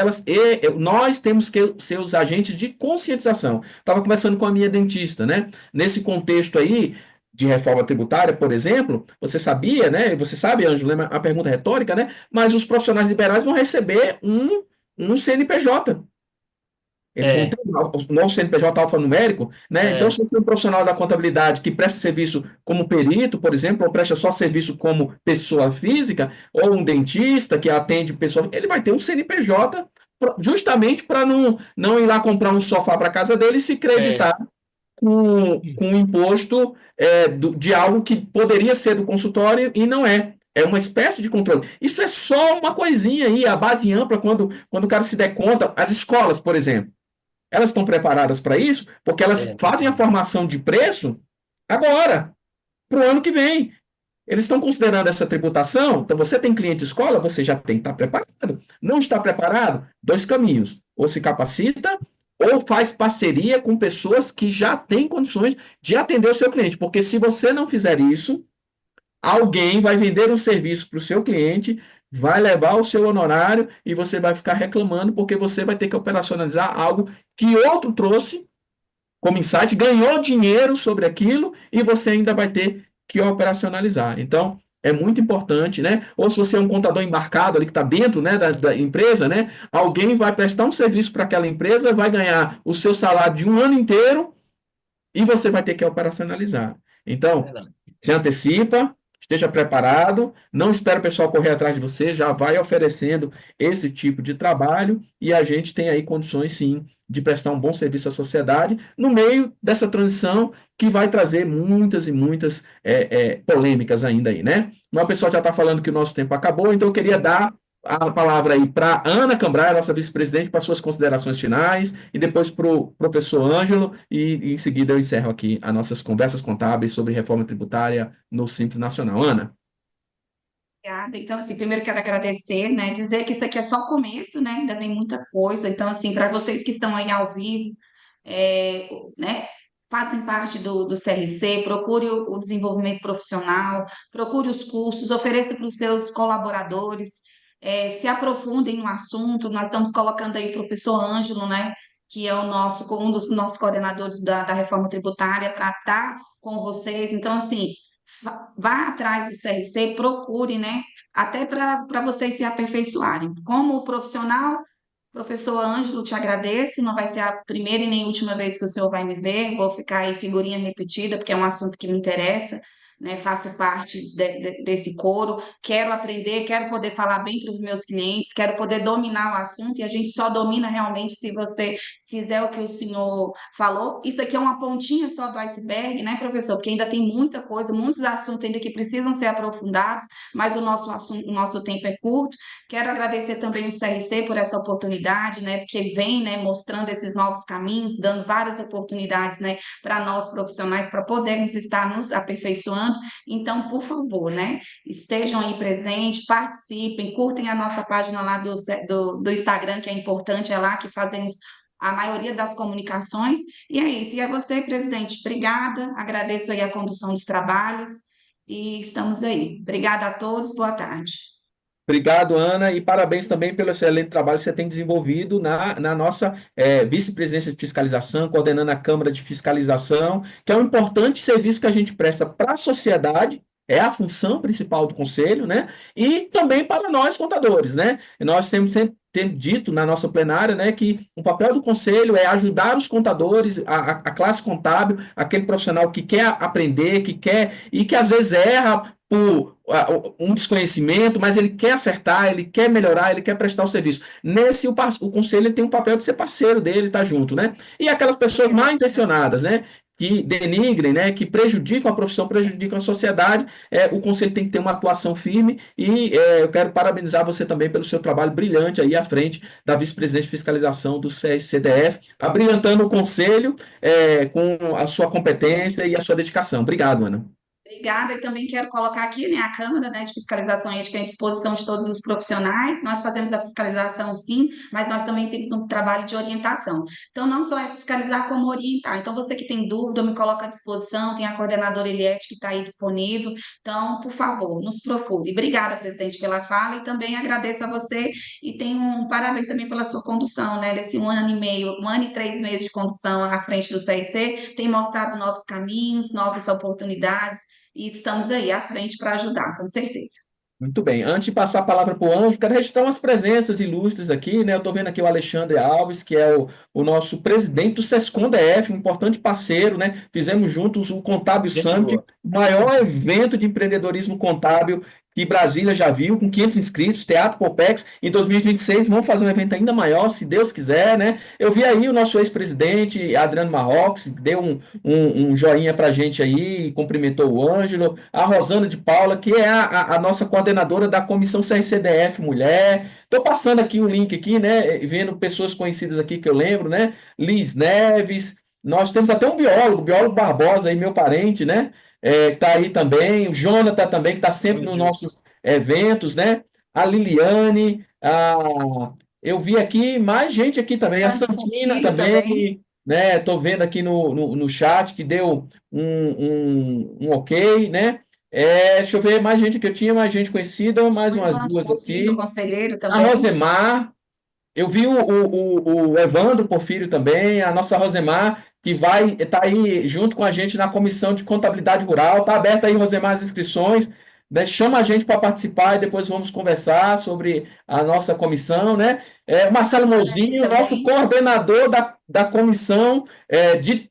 Nós temos que ser os agentes de conscientização. Estava conversando com a minha dentista, né? Nesse contexto aí de reforma tributária, por exemplo, você sabia, né? Você sabe, Ângelo, né? A pergunta é retórica, né? Mas os profissionais liberais vão receber um CNPJ. Eles vão É, ter o nosso CNPJ alfanumérico, né? Então, é, se você é um profissional da contabilidade que presta serviço como perito, por exemplo, ou presta só serviço como pessoa física, ou um dentista que atende pessoas, ele vai ter um CNPJ justamente para não ir lá comprar um sofá para casa dele e se é. creditar com um imposto de algo que poderia ser do consultório e não é. É uma espécie de controle. Isso é só uma coisinha aí, a base ampla, quando o cara se der conta, as escolas, por exemplo. Elas estão preparadas para isso porque elas fazem a Verdade. formação de preço agora, para o ano que vem. Eles estão considerando essa tributação, então você tem cliente de escola, você já tem que estar preparado. Não está preparado? Dois caminhos. Ou se capacita, ou faz parceria com pessoas que já têm condições de atender o seu cliente. Porque se você não fizer isso, alguém vai vender um serviço para o seu cliente, vai levar o seu honorário e você vai ficar reclamando porque você vai ter que operacionalizar algo que outro trouxe como insight, ganhou dinheiro sobre aquilo e você ainda vai ter que operacionalizar. Então, é muito importante, né? Ou se você é um contador embarcado ali que está dentro, né, da empresa, né? Alguém vai prestar um serviço para aquela empresa, vai ganhar o seu salário de um ano inteiro e você vai ter que operacionalizar. Então, Verdade. se antecipa, esteja preparado, não espere o pessoal correr atrás de você, já vai oferecendo esse tipo de trabalho e a gente tem aí condições, sim, de prestar um bom serviço à sociedade no meio dessa transição que vai trazer muitas e muitas polêmicas ainda aí, né? Uma pessoa já está falando que o nosso tempo acabou, então eu queria dar a palavra aí para Ana Cambrai, nossa vice-presidente, para suas considerações finais, e depois para o professor Ângelo, e em seguida eu encerro aqui as nossas conversas contábeis sobre reforma tributária no Simples Nacional. Ana, Obrigada. Então, assim, primeiro quero agradecer, né? Dizer que isso aqui é só o começo, né? Ainda vem muita coisa. Então, assim, para vocês que estão aí ao vivo, né? Façam parte do CRC, procure o desenvolvimento profissional, procure os cursos, ofereça para os seus colaboradores, se aprofundem no assunto. Nós estamos colocando aí o professor Ângelo, né? Que é um dos nossos coordenadores da reforma tributária, para estar com vocês. Então, assim, vá atrás do CRC, procure, né? Até para vocês se aperfeiçoarem. Como profissional, professor Ângelo, te agradeço. Não vai ser a primeira e nem última vez que o senhor vai me ver. Vou ficar aí figurinha repetida, porque é um assunto que me interessa, né? Faço parte desse coro. Quero aprender, quero poder falar bem para os meus clientes, quero poder dominar o assunto. E a gente só domina realmente se você fizer o que o senhor falou. Isso aqui é uma pontinha só do iceberg, né, professor? Porque ainda tem muita coisa, muitos assuntos ainda que precisam ser aprofundados, mas o nosso assunto, o nosso tempo é curto. Quero agradecer também o CRC por essa oportunidade, né, porque vem, né, mostrando esses novos caminhos, dando várias oportunidades, né, para nós profissionais, para podermos estar nos aperfeiçoando. Então, por favor, né, estejam aí presentes, participem, curtem a nossa página lá do Instagram, que é importante, é lá que fazemos a maioria das comunicações. E é isso. E é você, presidente. Obrigada. Agradeço aí a condução dos trabalhos e estamos aí. Obrigada a todos. Boa tarde. obrigado, Ana, e parabéns também pelo excelente trabalho que você tem desenvolvido na nossa vice-presidência de fiscalização, coordenando a Câmara de Fiscalização, que é um importante serviço que a gente presta para a sociedade, é a função principal do Conselho, né? E também para nós, contadores, né? Nós temos sempre dito na nossa plenária, né, que o papel do Conselho é ajudar os contadores, a classe contábil, aquele profissional que quer aprender, que quer e que às vezes erra por um desconhecimento, mas ele quer acertar, ele quer melhorar, ele quer prestar o serviço. Nesse, o conselho ele tem um papel de ser parceiro dele, tá junto, né? E aquelas pessoas mal intencionadas, né? Que denigrem, né? Que prejudicam a profissão, prejudicam a sociedade, o conselho tem que ter uma atuação firme e eu quero parabenizar você também pelo seu trabalho brilhante aí à frente da vice-presidente de fiscalização do CSCDF, abrilhantando o conselho com a sua competência e a sua dedicação. Obrigado, Ana. Obrigada, e também quero colocar aqui, né, a Câmara, né, de Fiscalização e Ética à disposição de todos os profissionais. Nós fazemos a fiscalização, sim, mas nós também temos um trabalho de orientação. Então, não só é fiscalizar, como orientar. Então, você que tem dúvida, me coloca à disposição, tem a coordenadora Eliette que está aí disponível. Então, por favor, nos procure. Obrigada, presidente, pela fala, e também agradeço a você e tenho um parabéns também pela sua condução, né, desse 1 ano e meio, 1 ano e 3 meses de condução à frente do CRC, tem mostrado novos caminhos, novas oportunidades, e estamos aí à frente para ajudar, com certeza. Muito bem. Antes de passar a palavra para o Ângelo, quero registrar umas presenças ilustres aqui, né? Eu estou vendo aqui o Alexandre Alves, que é o nosso presidente do Sescom DF, um importante parceiro, né? Fizemos juntos o Contábil Gente Summit, boa. o maior evento de empreendedorismo contábil que Brasília já viu, com 500 inscritos, Teatro Popex. Em 2026 vamos fazer um evento ainda maior, se Deus quiser, né? Eu vi aí o nosso ex-presidente, Adriano Marrox, deu um joinha pra gente aí, cumprimentou o Ângelo, a Rosana de Paula, que é a nossa coordenadora da Comissão CRCDF Mulher. Estou passando aqui o link aqui, né? Vendo pessoas conhecidas aqui que eu lembro, né? Liz Neves, nós temos até um biólogo Barbosa aí, meu parente, né? Tá aí também, o Jonathan também, que está sempre nos nossos eventos, né? A Liliane, eu vi aqui mais gente aqui também, a Ângelo com Santina filho também. também, né? Estou vendo aqui no chat que deu um ok, né? Deixa eu ver, mais gente que eu tinha, mais gente conhecida, mais O umas Evandro duas Porfírio, aqui. conselheiro A também. Rosemar, eu vi o Evandro Porfírio também, a nossa Rosemar, que vai estar aí junto com a gente na Comissão de Contabilidade Rural. Está aberta aí, Rosemar, as inscrições. Né? Chama a gente para participar e depois vamos conversar sobre a nossa comissão, né? O Marcelo Aqui Mozinho, nosso também. coordenador da comissão de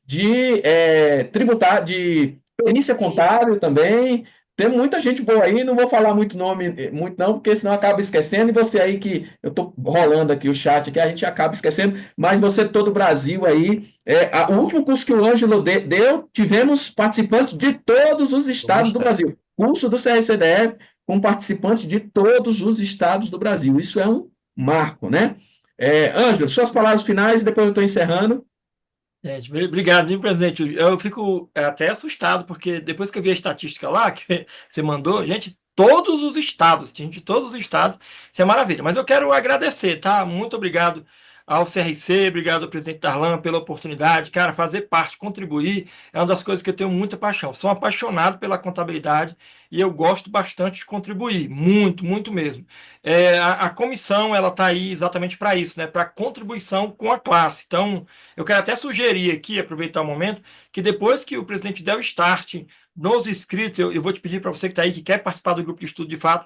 perícia contábil também. Tem muita gente boa aí, não vou falar muito nome, muito não, porque senão acaba esquecendo. E você aí que eu tô rolando aqui o chat aqui, a gente acaba esquecendo, mas você de todo o Brasil aí. O último curso que o Ângelo deu, tivemos participantes de todos os Vamos estados do estar. Brasil. Curso do CRCDF com participantes de todos os estados do Brasil. Isso é um marco, né? Ângelo, suas palavras finais, depois eu estou encerrando. Gente, obrigado, viu, presidente? Eu fico até assustado, porque depois que eu vi a estatística lá, que você mandou, gente, todos os estados, gente, de todos os estados, isso é maravilha. Mas eu quero agradecer, tá? Muito obrigado ao CRC, obrigado ao presidente Darlan pela oportunidade. Cara, fazer parte, contribuir, é uma das coisas que eu tenho muita paixão. Sou apaixonado pela contabilidade e eu gosto bastante de contribuir, muito, muito mesmo. A comissão, ela está aí exatamente para isso, né? Para contribuição com a classe. Então, eu quero até sugerir aqui, aproveitar o momento, que depois que o presidente der o start nos inscritos, eu vou te pedir para você que está aí, que quer participar do grupo de estudo de fato,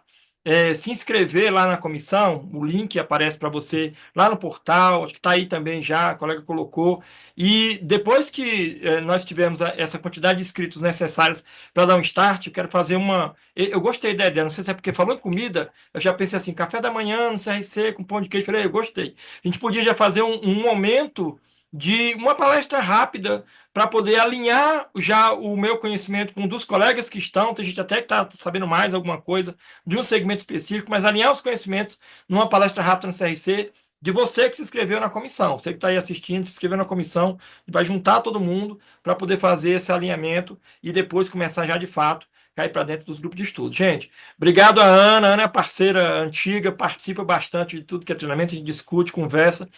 se inscrever lá na comissão, o link aparece para você lá no portal, acho que está aí também já, a colega colocou, e depois que nós tivermos essa quantidade de inscritos necessários para dar um start, eu quero fazer uma... Eu gostei da ideia, não sei se é porque falou em comida, eu já pensei assim, café da manhã no CRC com pão de queijo, falei, eu gostei. A gente podia já fazer um momento de uma palestra rápida para poder alinhar já o meu conhecimento com um dos colegas que estão, tem gente até que está sabendo mais alguma coisa de um segmento específico, mas alinhar os conhecimentos numa palestra rápida no CRC, de você que se inscreveu na comissão, você que está aí assistindo, se inscreveu na comissão, vai juntar todo mundo para poder fazer esse alinhamento e depois começar já de fato cair para dentro dos grupos de estudo. Gente, obrigado a Ana é parceira antiga, participa bastante de tudo que é treinamento, a gente discute, conversa.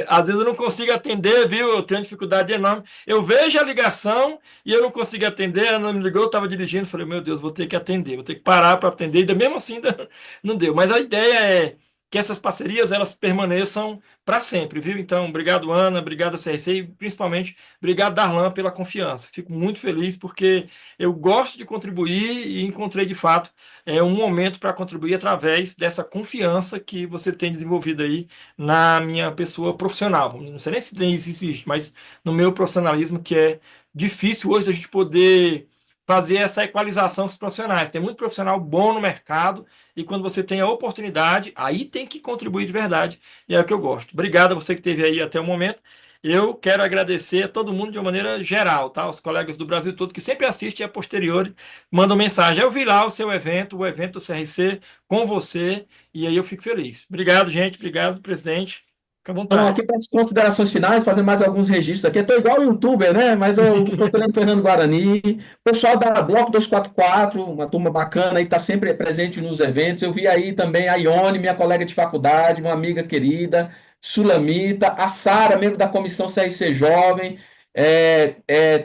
Às vezes eu não consigo atender, viu? Eu tenho dificuldade enorme. Eu vejo a ligação e eu não consigo atender. Ela não me ligou, eu estava dirigindo. Falei, meu Deus, vou ter que atender, vou ter que parar para atender. E mesmo assim, ainda não deu. Mas a ideia é que essas parcerias elas permaneçam para sempre, viu? Então, obrigado, Ana, obrigado, CRC, e principalmente obrigado, Darlan, pela confiança. Fico muito feliz porque eu gosto de contribuir e encontrei, de fato, um momento para contribuir através dessa confiança que você tem desenvolvido aí na minha pessoa profissional. Não sei nem se isso existe, mas no meu profissionalismo, que é difícil hoje a gente poder fazer essa equalização com os profissionais. Tem muito profissional bom no mercado e quando você tem a oportunidade, aí tem que contribuir de verdade e é o que eu gosto. Obrigado a você que esteve aí até o momento. Eu quero agradecer a todo mundo de uma maneira geral, tá? Os colegas do Brasil todo que sempre assistem a posteriori, mandam mensagem. Eu vi lá o seu evento, o evento do CRC com você, e aí eu fico feliz. Obrigado, gente. Obrigado, presidente. Fique à Então, vontade. aqui para as considerações finais, fazer mais alguns registros aqui. Estou igual o youtuber, né? Mas eu estou falando Fernando Guarani, pessoal da Bloco 244, uma turma bacana aí, está sempre presente nos eventos. Eu vi aí também a Ione, minha colega de faculdade, uma amiga querida, Sulamita, a Sara, membro da comissão CRC Jovem.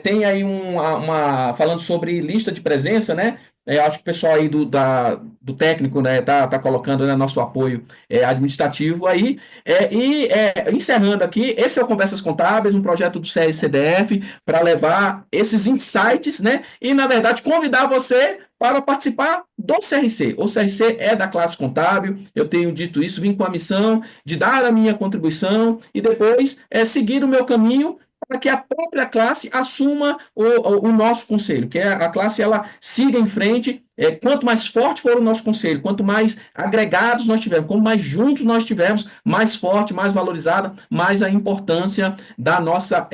Tem aí falando sobre lista de presença, né? Acho que o pessoal aí do técnico, né, tá colocando, né, nosso apoio administrativo aí. Encerrando aqui, esse é o Conversas Contábeis, um projeto do CRCDF para levar esses insights, né? E, na verdade, convidar você para participar do CRC. O CRC é da classe contábil, eu tenho dito isso, vim com a missão de dar a minha contribuição e depois seguir o meu caminho para que a própria classe assuma o nosso conselho, que é a classe ela siga em frente. Quanto mais forte for o nosso conselho, quanto mais agregados nós tivermos, quanto mais juntos nós tivermos, mais forte, mais valorizada, mais a importância da nossa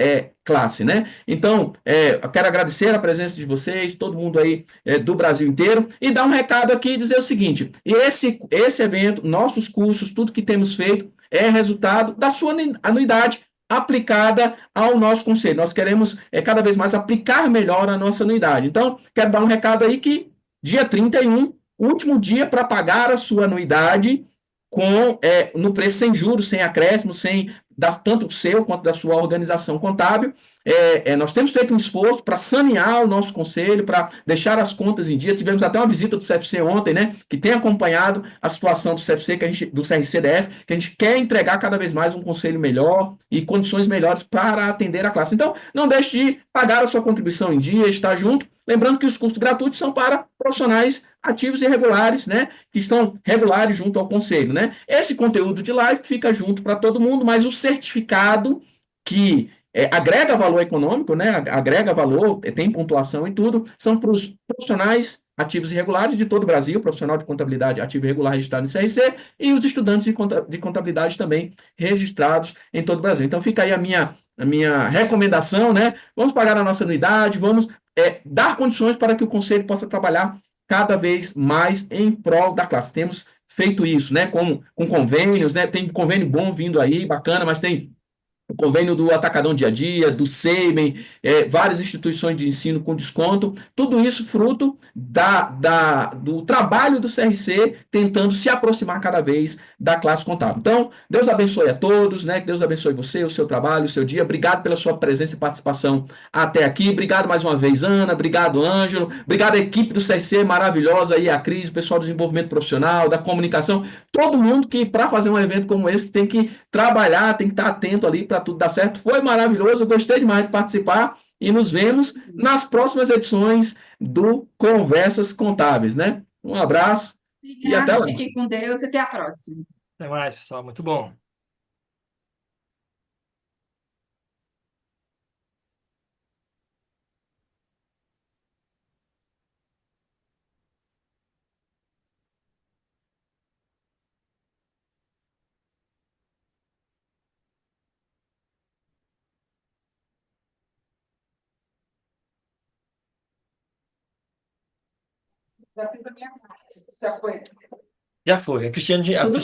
classe, né? Então, eu quero agradecer a presença de vocês, todo mundo aí do Brasil inteiro, e dar um recado aqui e dizer o seguinte: esse evento, nossos cursos, tudo que temos feito, é resultado da sua anuidade aplicada ao nosso conselho. Nós queremos cada vez mais aplicar melhor a nossa anuidade. Então, quero dar um recado aí que dia 31, último dia para pagar a sua anuidade no preço sem juros, sem acréscimo, sem tanto o seu quanto da sua organização contábil. Nós temos feito um esforço para sanear o nosso conselho, para deixar as contas em dia. Tivemos até uma visita do CFC ontem, né, que tem acompanhado a situação do CFC, do CRCDF, que a gente quer entregar cada vez mais um conselho melhor e condições melhores para atender a classe. Então, não deixe de pagar a sua contribuição em dia, estar junto. Lembrando que os custos gratuitos são para profissionais ativos e regulares, né, que estão regulares junto ao conselho, né? Esse conteúdo de live fica junto para todo mundo, mas o certificado que agrega valor econômico, né, agrega valor, tem pontuação e tudo, são para os profissionais ativos e regulares de todo o Brasil, profissional de contabilidade ativo e regular registrado em CRC, e os estudantes de contabilidade também registrados em todo o Brasil. Então fica aí a minha recomendação, né? Vamos pagar a nossa anuidade, vamos dar condições para que o conselho possa trabalhar cada vez mais em prol da classe. Temos feito isso, né? Com convênios, né? Tem convênio bom vindo aí, bacana, mas tem o convênio do Atacadão Dia a Dia, do Seimen, várias instituições de ensino com desconto, tudo isso fruto do trabalho do CRC tentando se aproximar cada vez da classe contábil. Então, Deus abençoe a todos, né? Que Deus abençoe você, o seu trabalho, o seu dia. Obrigado pela sua presença e participação até aqui. Obrigado mais uma vez, Ana. Obrigado, Ângelo. Obrigado à equipe do CRC maravilhosa aí, a Cris, o pessoal do desenvolvimento profissional, da comunicação, todo mundo que, para fazer um evento como esse, tem que trabalhar, tem que estar atento ali para tudo dar certo. Foi maravilhoso, eu gostei demais de participar e nos vemos nas próximas edições do Conversas Contábeis, né? Um abraço e até Obrigada, lá. fiquem com Deus e até a próxima. Até mais, pessoal. Muito bom. Já fiz a minha parte. Já foi. Já foi. A Cristiane, Tudo certo.